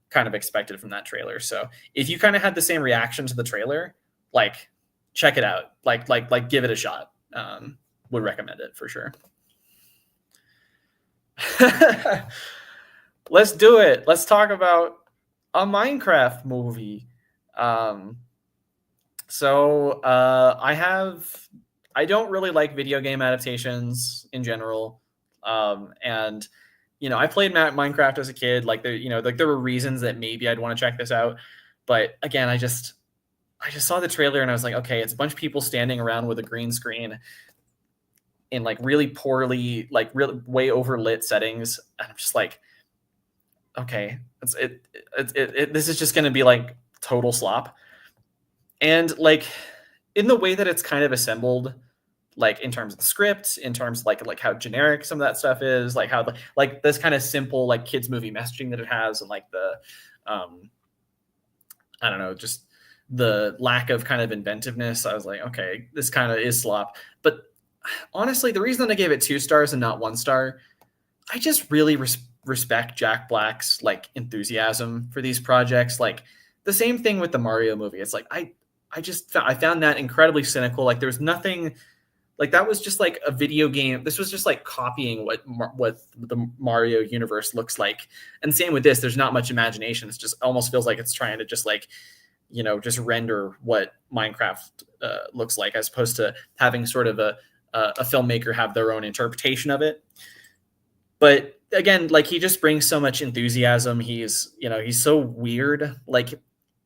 kind of expected from that trailer. So if you kind of had the same reaction to the trailer, like check it out, like give it a shot. Would recommend it for sure. Let's do it. Let's talk about a Minecraft movie. So I don't really like video game adaptations in general. And I played Minecraft as a kid. Like there were reasons that maybe I'd want to check this out. But again, I just saw the trailer and I was like, okay, it's a bunch of people standing around with a green screen in like really poorly, like really way overlit settings. And I'm just like, okay, this is just going to be like total slop. And like in the way that it's kind of assembled, like in terms of the script, in terms of like how generic some of that stuff is, like how like this kind of simple like kids movie messaging that it has, and like the I don't know, just the lack of kind of inventiveness. I was like, okay, this kind of is slop. But honestly, the reason that I gave it 2 stars and not 1 star, I just really respect Jack Black's like enthusiasm for these projects. Like the same thing with the Mario movie. It's like I found that incredibly cynical. Like there's nothing like that was just like a video game. This was just like copying what the Mario universe looks like. And same with this. There's not much imagination. It's just almost feels like it's trying to just like, you know, just render what Minecraft looks like, as opposed to having sort of a filmmaker have their own interpretation of it. But again, like he just brings so much enthusiasm. He's, you know, he's so weird. Like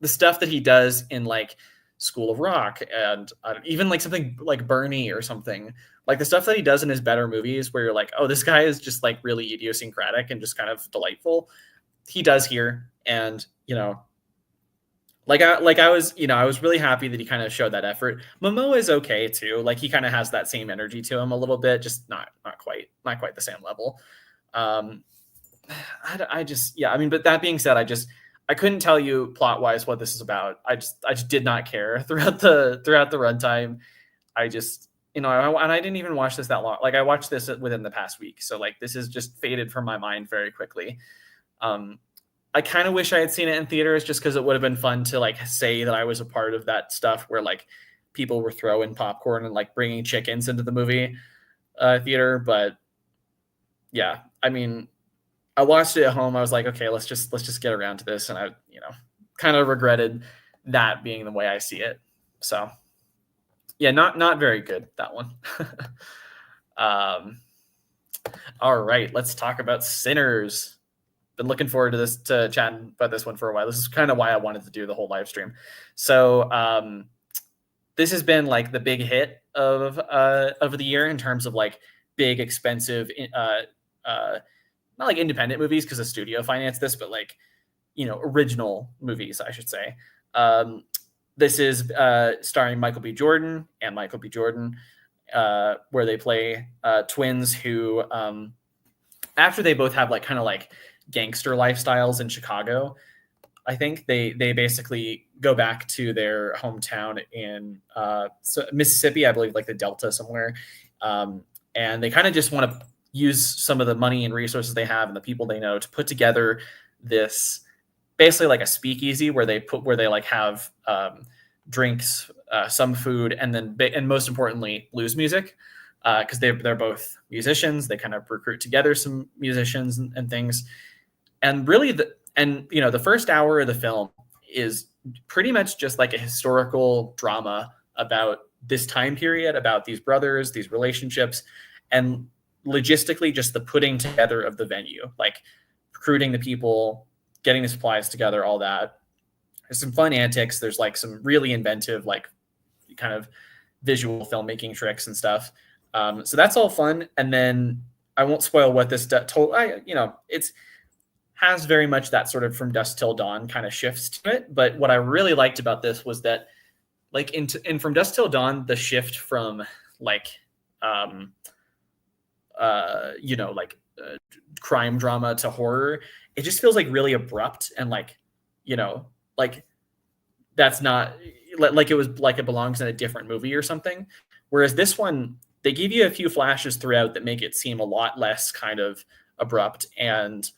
the stuff that he does in like School of Rock and even like something like Bernie or something, like the stuff that he does in his better movies where you're like, oh, this guy is just like really idiosyncratic and just kind of delightful. He does here. And, you know, I was, you know, I was really happy that he kind of showed that effort. Momoa is okay too. Like he kind of has that same energy to him a little bit, just not quite the same level. I just, yeah, I mean, but that being said, I couldn't tell you plot wise what this is about. I just did not care throughout the runtime. I just, you know, and I didn't even watch this that long. Like I watched this within the past week. So like, this is just faded from my mind very quickly. I kind of wish I had seen it in theaters just because it would have been fun to like say that I was a part of that stuff where like people were throwing popcorn and like bringing chickens into the movie theater. But yeah, I mean, I watched it at home. I was like, okay, let's just get around to this. And I, you know, kind of regretted that being the way I see it. So yeah, not very good, that one. All right, let's talk about Sinners. Been looking forward to chatting about this one for a while. This is kind of why I wanted to do the whole live stream. So this has been like the big hit of the year in terms of like big, expensive, not like independent movies because the studio financed this, but like, you know, original movies, I should say. This is starring Michael B. Jordan and Michael B. Jordan, where they play twins who, after they both have like kind of like gangster lifestyles in Chicago, I think they basically go back to their hometown in Mississippi, I believe, like the Delta somewhere, and they kind of just want to use some of the money and resources they have and the people they know to put together this basically like a speakeasy where they like have drinks, some food, and then and most importantly blues music, because they're both musicians. They kind of recruit together some musicians and things. And really you know, the first hour of the film is pretty much just like a historical drama about this time period, about these brothers, these relationships, and logistically just the putting together of the venue, like recruiting the people, getting the supplies together, all that. There's some fun antics. There's like some really inventive, like kind of visual filmmaking tricks and stuff. So that's all fun. And then I won't spoil what this you know, it's has very much that sort of From Dusk Till Dawn kind of shifts to it. But what I really liked about this was that like in From Dusk Till Dawn, the shift from like, you know, like crime drama to horror, it just feels like really abrupt and like, you know, like that's not like it was like it belongs in a different movie or something. Whereas this one, they give you a few flashes throughout that make it seem a lot less kind of abrupt, and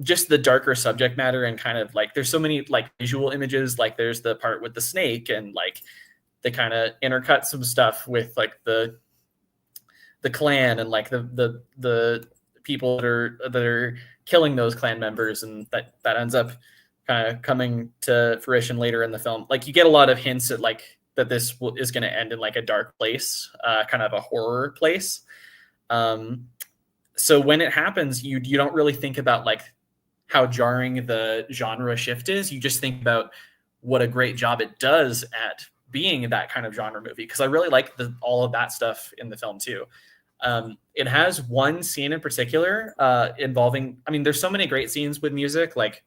just the darker subject matter, and kind of like there's so many like visual images. Like there's the part with the snake, and like they kind of intercut some stuff with like the clan and like the people that are killing those clan members, and that ends up kind of coming to fruition later in the film. Like you get a lot of hints at like that this is going to end in like a dark place, kind of a horror place. So when it happens, you don't really think about like how jarring the genre shift is. You just think about what a great job it does at being that kind of genre movie. Because I really like all of that stuff in the film too. It has one scene in particular involving, I mean, there's so many great scenes with music. Like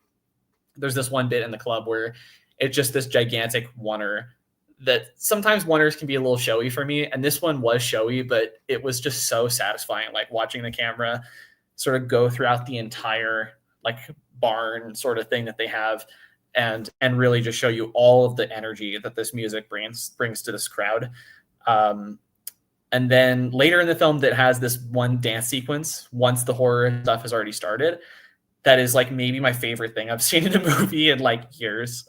there's this one bit in the club where it's just this gigantic oneer that sometimes oneers can be a little showy for me. And this one was showy, but it was just so satisfying, like watching the camera sort of go throughout the entire like barn sort of thing that they have, and really just show you all of the energy that this music brings to this crowd. And then later in the film, that has this one dance sequence once the horror stuff has already started. That is like maybe my favorite thing I've seen in a movie in like years.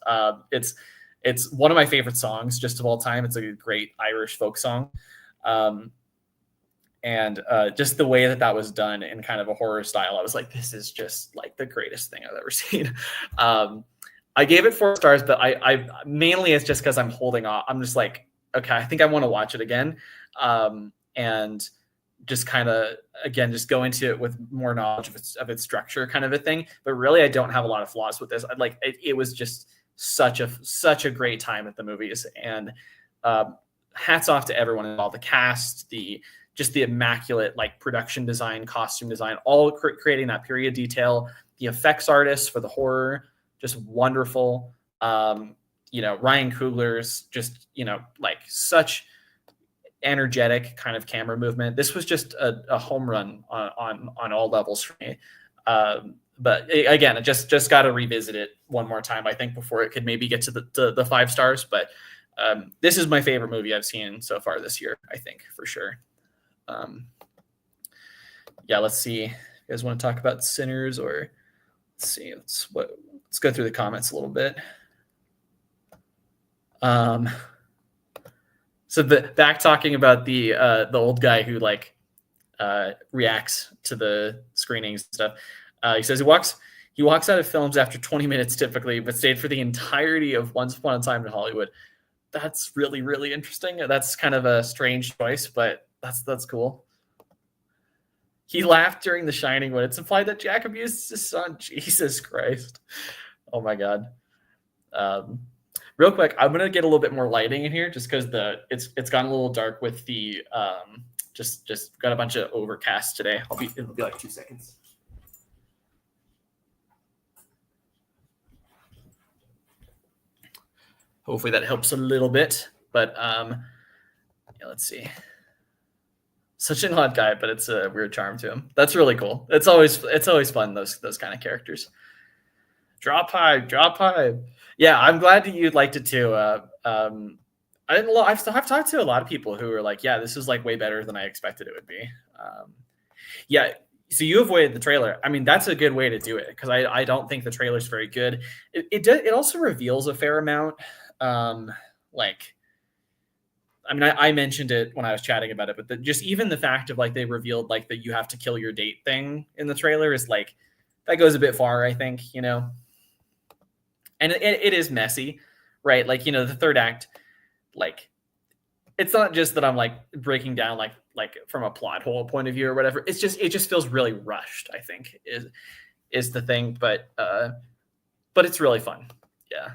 It's one of my favorite songs just of all time. It's a great Irish folk song. And just the way that that was done in kind of a horror style, I was like, this is just like the greatest thing I've ever seen. I gave it 4 stars, but I mainly it's just because I'm holding off. I'm just like, okay, I think I want to watch it again. And just kind of, again, just go into it with more knowledge of its structure kind of a thing. But really, I don't have a lot of flaws with this. Like it was just such a great time at the movies. And hats off to everyone involved, the cast, just the immaculate like production design, costume design, all creating that period detail, the effects artists for the horror, just wonderful. Ryan Coogler's just, like such energetic kind of camera movement. This was just a home run on all levels for me. But again, I just got to revisit it one more time, I think, before it could maybe get to the 5 stars. But this is my favorite movie I've seen so far this year, I think, for sure. Let's see. You guys want to talk about Sinners, or let's see. Let's go through the comments a little bit. So back talking about the old guy who like reacts to the screenings and stuff. He says he walks out of films after 20 minutes typically, but stayed for the entirety of Once Upon a Time in Hollywood. That's really, really interesting. That's kind of a strange choice, but that's cool. He laughed during The Shining when it's implied that Jack abused his son. Jesus Christ. Oh my God. Real quick, I'm gonna get a little bit more lighting in here just because it's gotten a little dark with the just got a bunch of overcast today. It'll be like 2 seconds. Hopefully that helps a little bit, but let's see. Such an odd guy, but it's a weird charm to him. That's really cool. It's always fun, those kind of characters. Drop pipe. Yeah, I'm glad that you liked it too. I've talked to a lot of people who are like, yeah, this is like way better than I expected it would be. Yeah, so you avoided the trailer. I mean, that's a good way to do it because I don't think the trailer's very good. It also reveals a fair amount. I mentioned it when I was chatting about it, but just even the fact of like they revealed like that you have to kill your date thing in the trailer is like that goes a bit far, I think, and it is messy, right? Like, the third act, like it's not just that I'm like breaking down like from a plot hole point of view or whatever. It just feels really rushed, I think is the thing, but it's really fun. Yeah.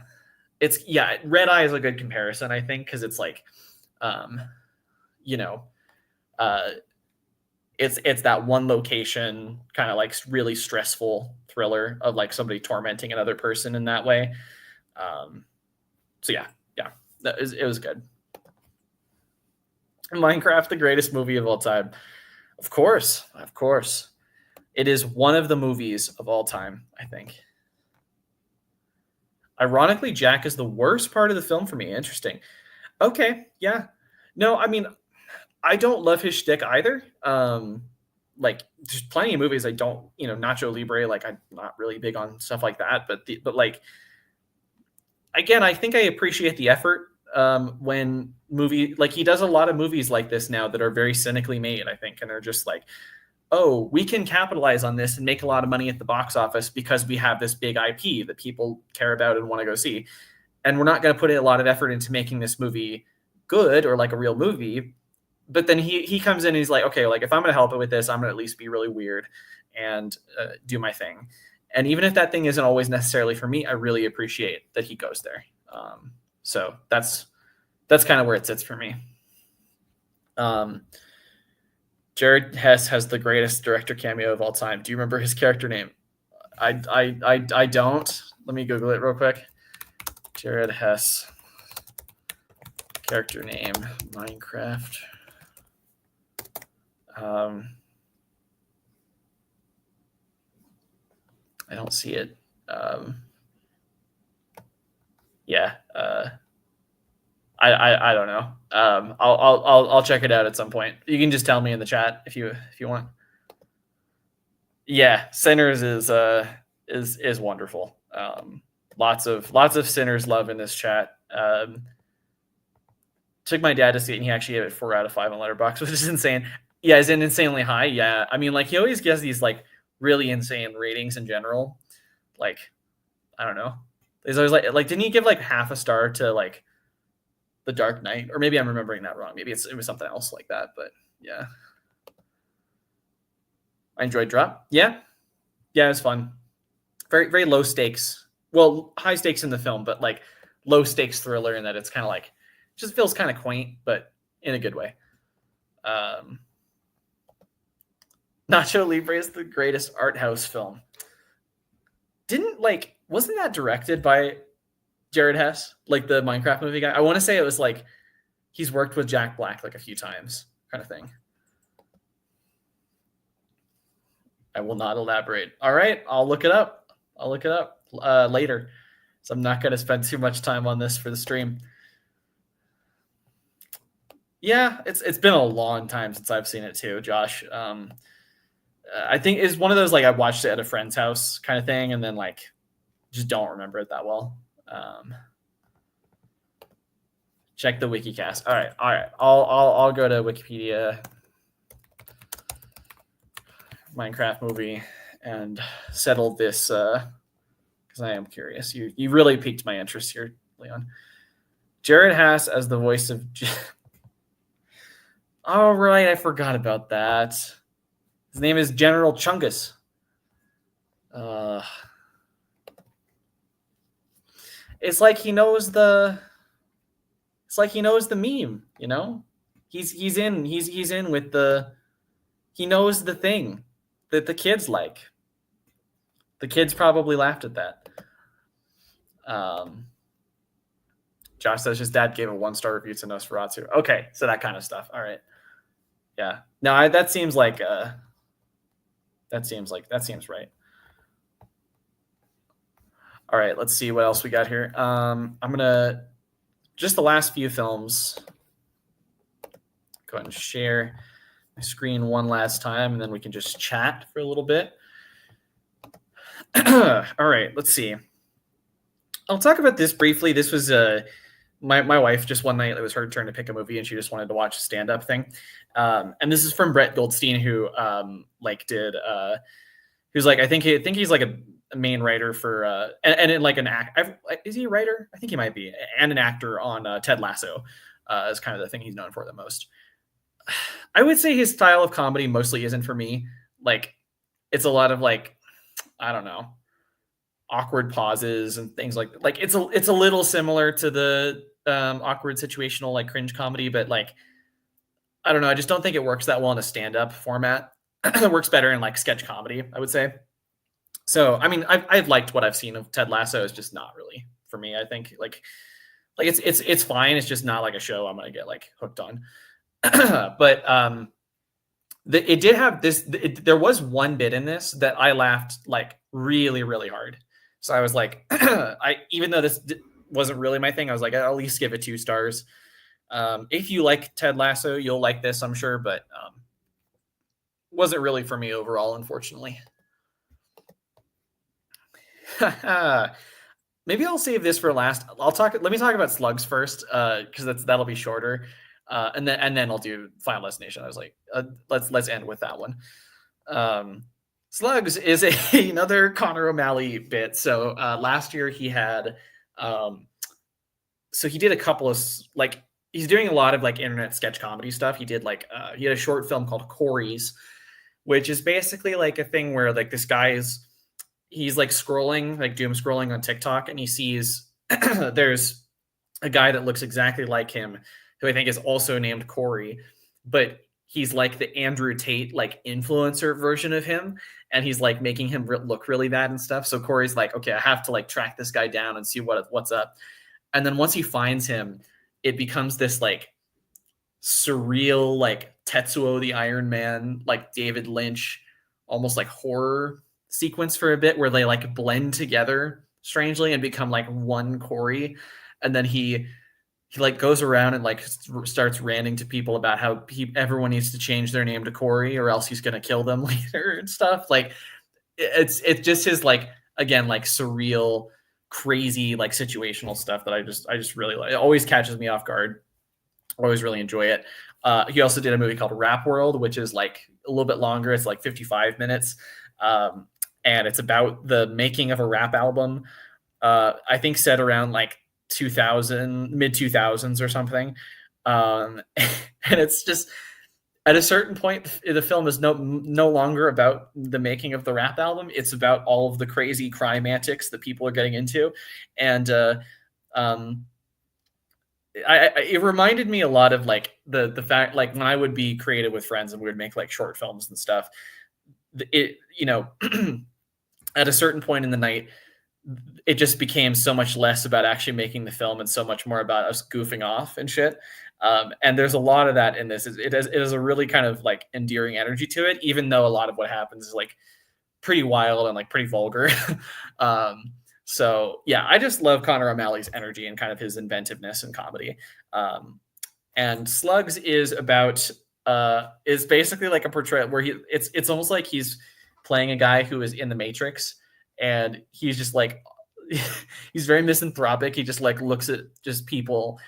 Red Eye is a good comparison, I think, because it's like it's that one location kind of like really stressful thriller of like somebody tormenting another person in that way. It was good. Minecraft, the greatest movie of all time. Of course. It is one of the movies of all time, I think. Ironically, Jack is the worst part of the film for me. Interesting. Okay, yeah. No, I mean, I don't love his shtick either. Like, there's plenty of movies I don't, Nacho Libre, like I'm not really big on stuff like that. But like, again, I think I appreciate the effort when he does a lot of movies like this now that are very cynically made, I think, and they're just like, oh, we can capitalize on this and make a lot of money at the box office because we have this big IP that people care about and want to go see. And we're not going to put a lot of effort into making this movie good or like a real movie. But then he comes in and he's like, okay, like if I'm going to help it with this, I'm going to at least be really weird and do my thing. And even if that thing isn't always necessarily for me, I really appreciate that he goes there. So that's kind of where it sits for me. Jared Hess has the greatest director cameo of all time. Do you remember his character name? I don't. Let me Google it real quick. Jared Hess. Character name, Minecraft. I don't see it. Yeah. I don't know. I'll check it out at some point. You can just tell me in the chat if you want. Yeah, Sinners is wonderful. Lots of Sinners love in this chat. Took my dad to see it, and he actually gave it 4 out of 5 on Letterboxd, which is insane. Yeah, is it insanely high? Yeah, I mean, like he always gets these like really insane ratings in general. Like, I don't know. He's always like didn't he give like half a star to like The Dark Knight? Or maybe I'm remembering that wrong. Maybe it was something else like that. But yeah, I enjoyed Drop. Yeah, it was fun. Very very low stakes. Well, high stakes in the film, but like low stakes thriller in that it's kind of like just feels kind of quaint, but in a good way. Nacho Libre is the greatest art house film. Wasn't that directed by Jared Hess, like the Minecraft movie guy? I want to say it was like he's worked with Jack Black like a few times, kind of thing. I will not elaborate. All right, I'll look it up. Later. So I'm not going to spend too much time on this for the stream. Yeah, it's been a long time since I've seen it too, Josh. I think it's one of those like I watched it at a friend's house kind of thing, and then like just don't remember it that well. Check the WikiCast. All right. I'll go to Wikipedia. Minecraft movie and settle this because I am curious. You really piqued my interest here, Leon. Jared Haas as the voice of. All right, I forgot about that. His name is General Chungus. It's like he knows the. It's like he knows the meme, you know. He's in with the. He knows the thing that the kids like. The kids probably laughed at that. Josh says his dad gave a 1-star review to Nosferatu. Okay, so that kind of stuff. All right. Yeah. No, that seems like that seems right. All right, let's see what else we got here. I'm gonna just the last few films. Go ahead and share my screen one last time, and then we can just chat for a little bit. All right, let's see. I'll talk about this briefly. This was my wife just one night. It was her turn to pick a movie, and she just wanted to watch a stand-up thing. And this is from Brett Goldstein, who did. Who's like I think he's like a main writer for and like an act. Is he a writer? I think he might be, and an actor on Ted Lasso. Is kind of the thing he's known for the most. I would say his style of comedy mostly isn't for me. Like, it's a lot of like, I don't know, awkward pauses and things like it's a little similar to the awkward situational like cringe comedy, but like I don't know, I just don't think it works that well in a stand-up format. It works better in like sketch comedy, I would say. So I mean, I've liked what I've seen of Ted Lasso. It's just not really for me. I think like it's fine. It's just not like a show I'm gonna get like hooked on. But it did have this. There was one bit in this that I laughed like really, really hard. So I was like, even though this wasn't really my thing, I was like, I'll at least give it 2 stars. If you like Ted Lasso, you'll like this, I'm sure, but wasn't really for me overall, unfortunately. Maybe I'll save this for last. Let me talk about Slugs first, because that'll be shorter. And then I'll do Final Destination. I was like, let's end with that one. Slugs is another Connor O'Malley bit. So last year he had, so he did a couple of like he's doing a lot of like internet sketch comedy stuff. He did like he had a short film called Corey's, which is basically like a thing where like this guy he's like scrolling, like doom scrolling on TikTok, and he sees there's a guy that looks exactly like him, who I think is also named Corey, but he's like the Andrew Tate like influencer version of him, and he's like making him look really bad and stuff. So Corey's like, okay, I have to like track this guy down and see what's up. And then once he finds him, it becomes this like surreal, like Tetsuo the Iron Man, like David Lynch, almost like horror sequence for a bit where they like blend together strangely and become like one Corey. And then he like goes around and like starts ranting to people about how everyone needs to change their name to Corey or else he's gonna kill them later and stuff. Like it's just his like, again, like surreal, crazy, like situational stuff that I just really like. It always catches me off guard. I always really enjoy it. He also did a movie called Rap World, which is like a little bit longer. It's like 55 minutes. And it's about the making of a rap album. I think set around like 2000, mid 2000s or something. And it's just, at a certain point, the film is no longer about the making of the rap album. It's about all of the crazy crime antics that people are getting into. And it reminded me a lot of like the fact, like when I would be creative with friends and we would make like short films and stuff, it, you know, at a certain point in the night, it just became so much less about actually making the film and so much more about us goofing off and shit. And there's a lot of that in this. It has a really kind of like endearing energy to it, even though a lot of what happens is like pretty wild and like pretty vulgar. So yeah, I just love Connor O'Malley's energy and kind of his inventiveness in comedy. And Slugs is about is basically like a portrayal where it's almost like he's playing a guy who is in the Matrix, and he's just like he's very misanthropic. He just like looks at just people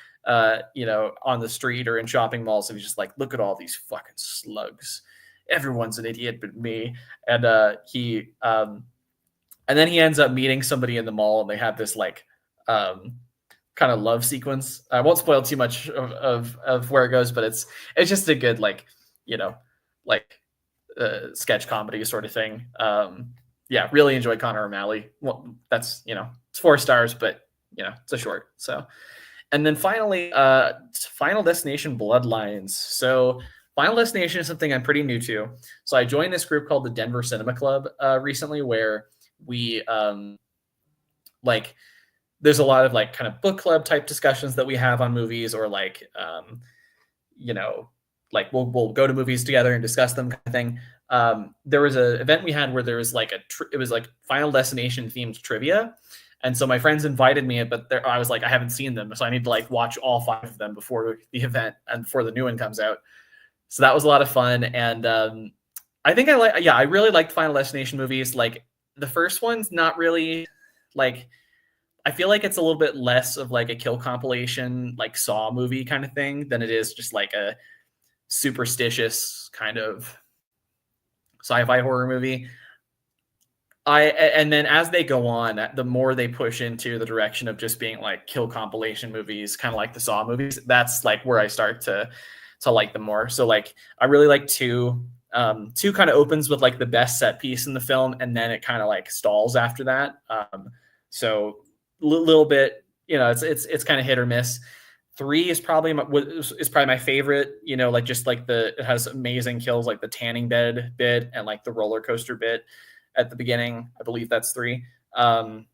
you know, on the street or in shopping malls, and he's just like, look at all these fucking slugs. Everyone's an idiot but me. And and then he ends up meeting somebody in the mall, and they have this like kind of love sequence. I won't spoil too much of where it goes, but it's just a good like, you know, like sketch comedy sort of thing. Yeah, really enjoyed Connor O'Malley. Well, that's, you know, it's 4 stars, but you know, it's a short. So, and then finally, Final Destination Bloodlines. So Final Destination is something I'm pretty new to. So I joined this group called the Denver Cinema Club recently, where we like there's a lot of like kind of book club type discussions that we have on movies, or like you know, like we'll go to movies together and discuss them kind of thing. There was an event we had where there was like it was like Final Destination themed trivia. And so my friends invited me, but I was like, I haven't seen them, so I need to like watch all 5 of them before the event and before the new one comes out. So that was a lot of fun. And I think I really liked Final Destination movies. Like the first one's not really like, I feel like it's a little bit less of like a kill compilation, like Saw movie kind of thing than it is just like a superstitious kind of sci-fi horror movie. And then as they go on, the more they push into the direction of just being like kill compilation movies, kind of like the Saw movies, that's like where I start to like them more. So like I really like 2. 2 kind of opens with like the best set piece in the film, and then it kind of like stalls after that. So a little bit, you know, it's kind of hit or miss. 3 is probably my favorite, you know, like just like it has amazing kills, like the tanning bed bit and like the roller coaster bit at the beginning. I believe that's 3. And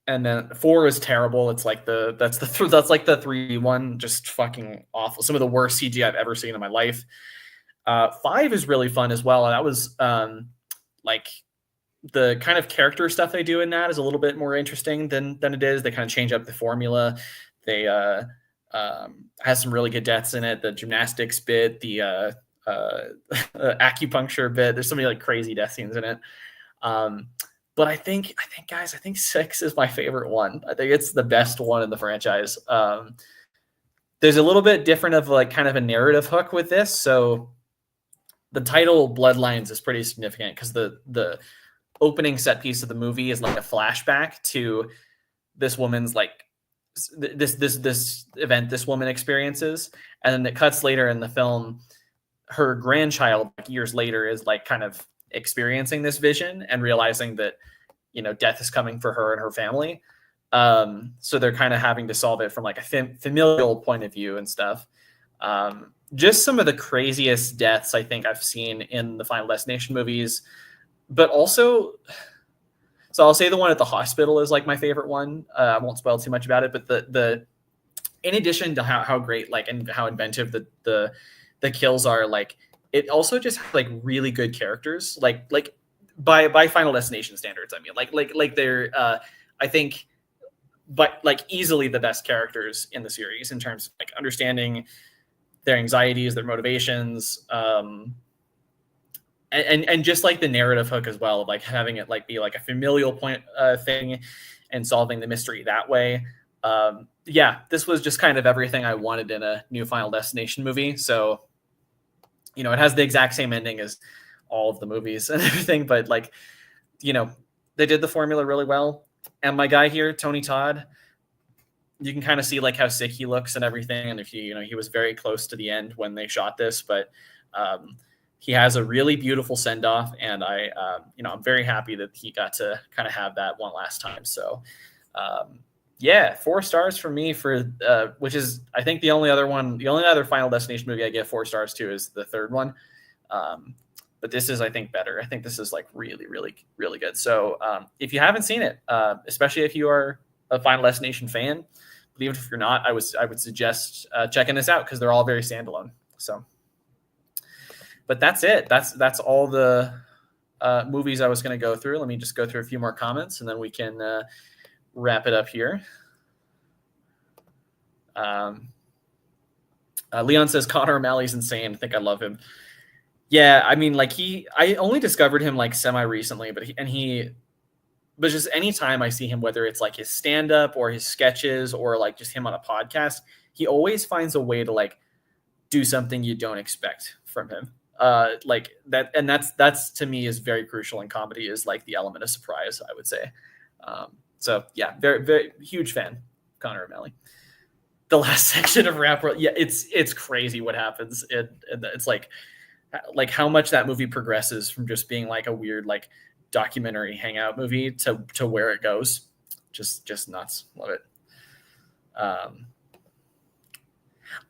then 4 is terrible. It's like that's like the 3 one, just fucking awful. Some of the worst CG I've ever seen in my life. 5 is really fun as well. And that was like the kind of character stuff they do in that is a little bit more interesting than it is. They kind of change up the formula. They has some really good deaths in it. The gymnastics bit, the acupuncture bit. There's so many like crazy death scenes in it. But I think guys, I think 6 is my favorite one. I think it's the best one in the franchise. There's a little bit different of like kind of a narrative hook with this. So the title Bloodlines is pretty significant because the opening set piece of the movie is like a flashback to this woman's like this event this woman experiences, and then it cuts later in the film. Her grandchild, like years later, is like kind of experiencing this vision and realizing that, you know, death is coming for her and her family. So they're kind of having to solve it from like a familial point of view and stuff. Just some of the craziest deaths I think I've seen in the Final Destination movies, but also, so I'll say the one at the hospital is like my favorite one. I won't spoil too much about it, but the in addition to how great like and how inventive the kills are, like it also just has like really good characters, like by Final Destination standards. I mean, like they're I think, but like easily the best characters in the series in terms of like understanding their anxieties, their motivations, and just like the narrative hook as well, of like having it like be like a familial point thing and solving the mystery that way. Yeah, this was just kind of everything I wanted in a new Final Destination movie. So, you know, it has the exact same ending as all of the movies and everything, but like, you know, they did the formula really well. And my guy here, Tony Todd, you can kind of see like how sick he looks and everything. And if he was very close to the end when they shot this, but he has a really beautiful send off, and I'm very happy that he got to kind of have that one last time. So, yeah, 4 stars for me for which is I think the only other Final Destination movie I give 4 stars to is the third one. But this is, I think, better. I think this is like really, really, really good. So if you haven't seen it, especially if you are a Final Destination fan, but even if you're not, I would suggest checking this out because they're all very standalone. So, but that's it. That's all the movies I was going to go through. Let me just go through a few more comments, and then we can wrap it up here. Leon says Connor O'Malley's insane. I think I love him. Yeah, I mean, like I only discovered him like semi recently, but just anytime I see him, whether it's like his stand up or his sketches or like just him on a podcast, he always finds a way to like do something you don't expect from him. Like that, and that's to me is very crucial in comedy, is like the element of surprise, I would say. So yeah, very, very huge fan, Connor O'Malley. The last section of Rap World, yeah, it's crazy what happens. It's like how much that movie progresses from just being like a weird like documentary hangout movie to where it goes. Just nuts. Love it.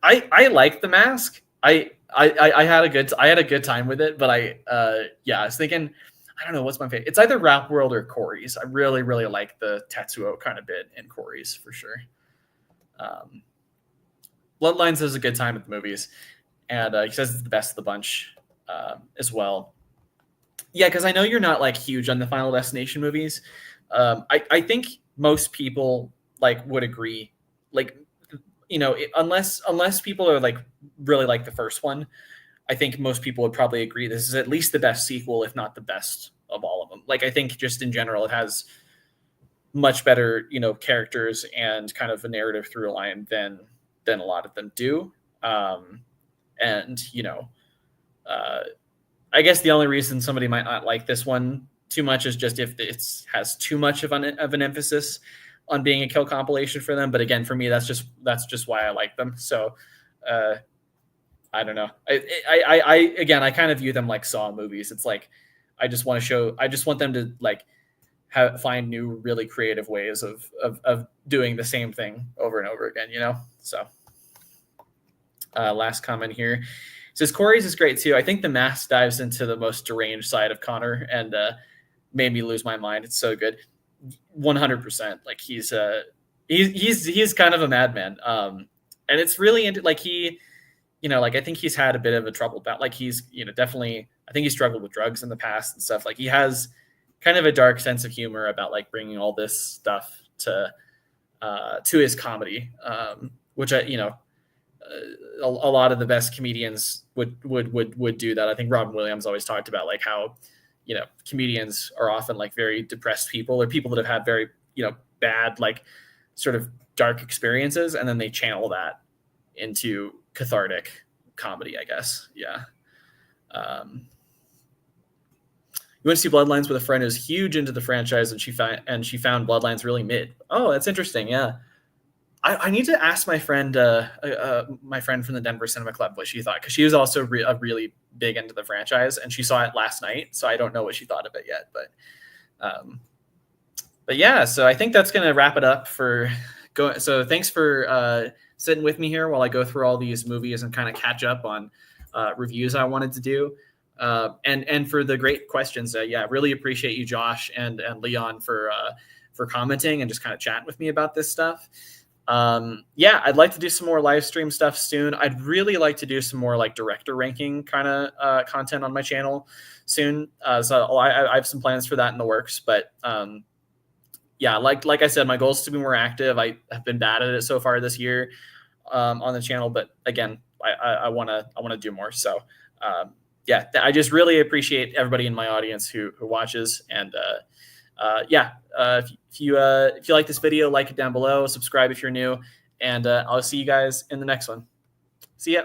I like The Mask. I had a good time with it, but I was thinking, I don't know what's my favorite. It's either Rap World or Corey's. I really, really like the Tetsuo kind of bit in Corey's for sure. Bloodlines is a good time at the movies, and he says it's the best of the bunch as well. Yeah, because I know you're not like huge on the Final Destination movies. I think most people like would agree. Like, unless people are like really like the first one, I think most people would probably agree this is at least the best sequel, if not the best of all of them. Like, I think just in general, it has much better, characters and kind of a narrative through line than a lot of them do. I guess the only reason somebody might not like this one too much is just if it has too much of an emphasis on being a kill compilation for them. But again, for me, that's just why I like them. So I don't know. I kind of view them like Saw movies. It's like I just want them to like find new, really creative ways of doing the same thing over and over again. So last comment here. Says Corey's is great too. I think The Mask dives into the most deranged side of Connor and made me lose my mind. It's so good, 100%. Like he's kind of a madman, and it's really like he, like I think he's had a bit of a trouble about like he's definitely I think he struggled with drugs in the past and stuff. Like he has kind of a dark sense of humor about like bringing all this stuff to his comedy, which a lot of the best comedians would do that. I think Robin Williams always talked about like how, comedians are often like very depressed people or people that have had very, bad, like sort of dark experiences. And then they channel that into cathartic comedy, I guess. Yeah. You went to see Bloodlines with a friend who's huge into the franchise, and she found Bloodlines really mid. Oh, that's interesting. Yeah. I need to ask my friend from the Denver Cinema Club what she thought, because she was also really big into the franchise, and she saw it last night. So I don't know what she thought of it yet, but yeah. So I think that's going to wrap it up for So thanks for sitting with me here while I go through all these movies and kind of catch up on reviews I wanted to do. And for the great questions. Yeah, really appreciate you, Josh and Leon, for commenting and just kind of chatting with me about this stuff. Yeah, I'd like to do some more live stream stuff soon. I'd really like to do some more like director ranking kind of content on my channel soon. So I have some plans for that in the works, but yeah, like I said, my goal is to be more active. I have been bad at it so far this year on the channel, but again, I want to do more. So yeah, I just really appreciate everybody in my audience who watches. And yeah, if you like this video, like it down below, subscribe if you're new, and I'll see you guys in the next one. See ya.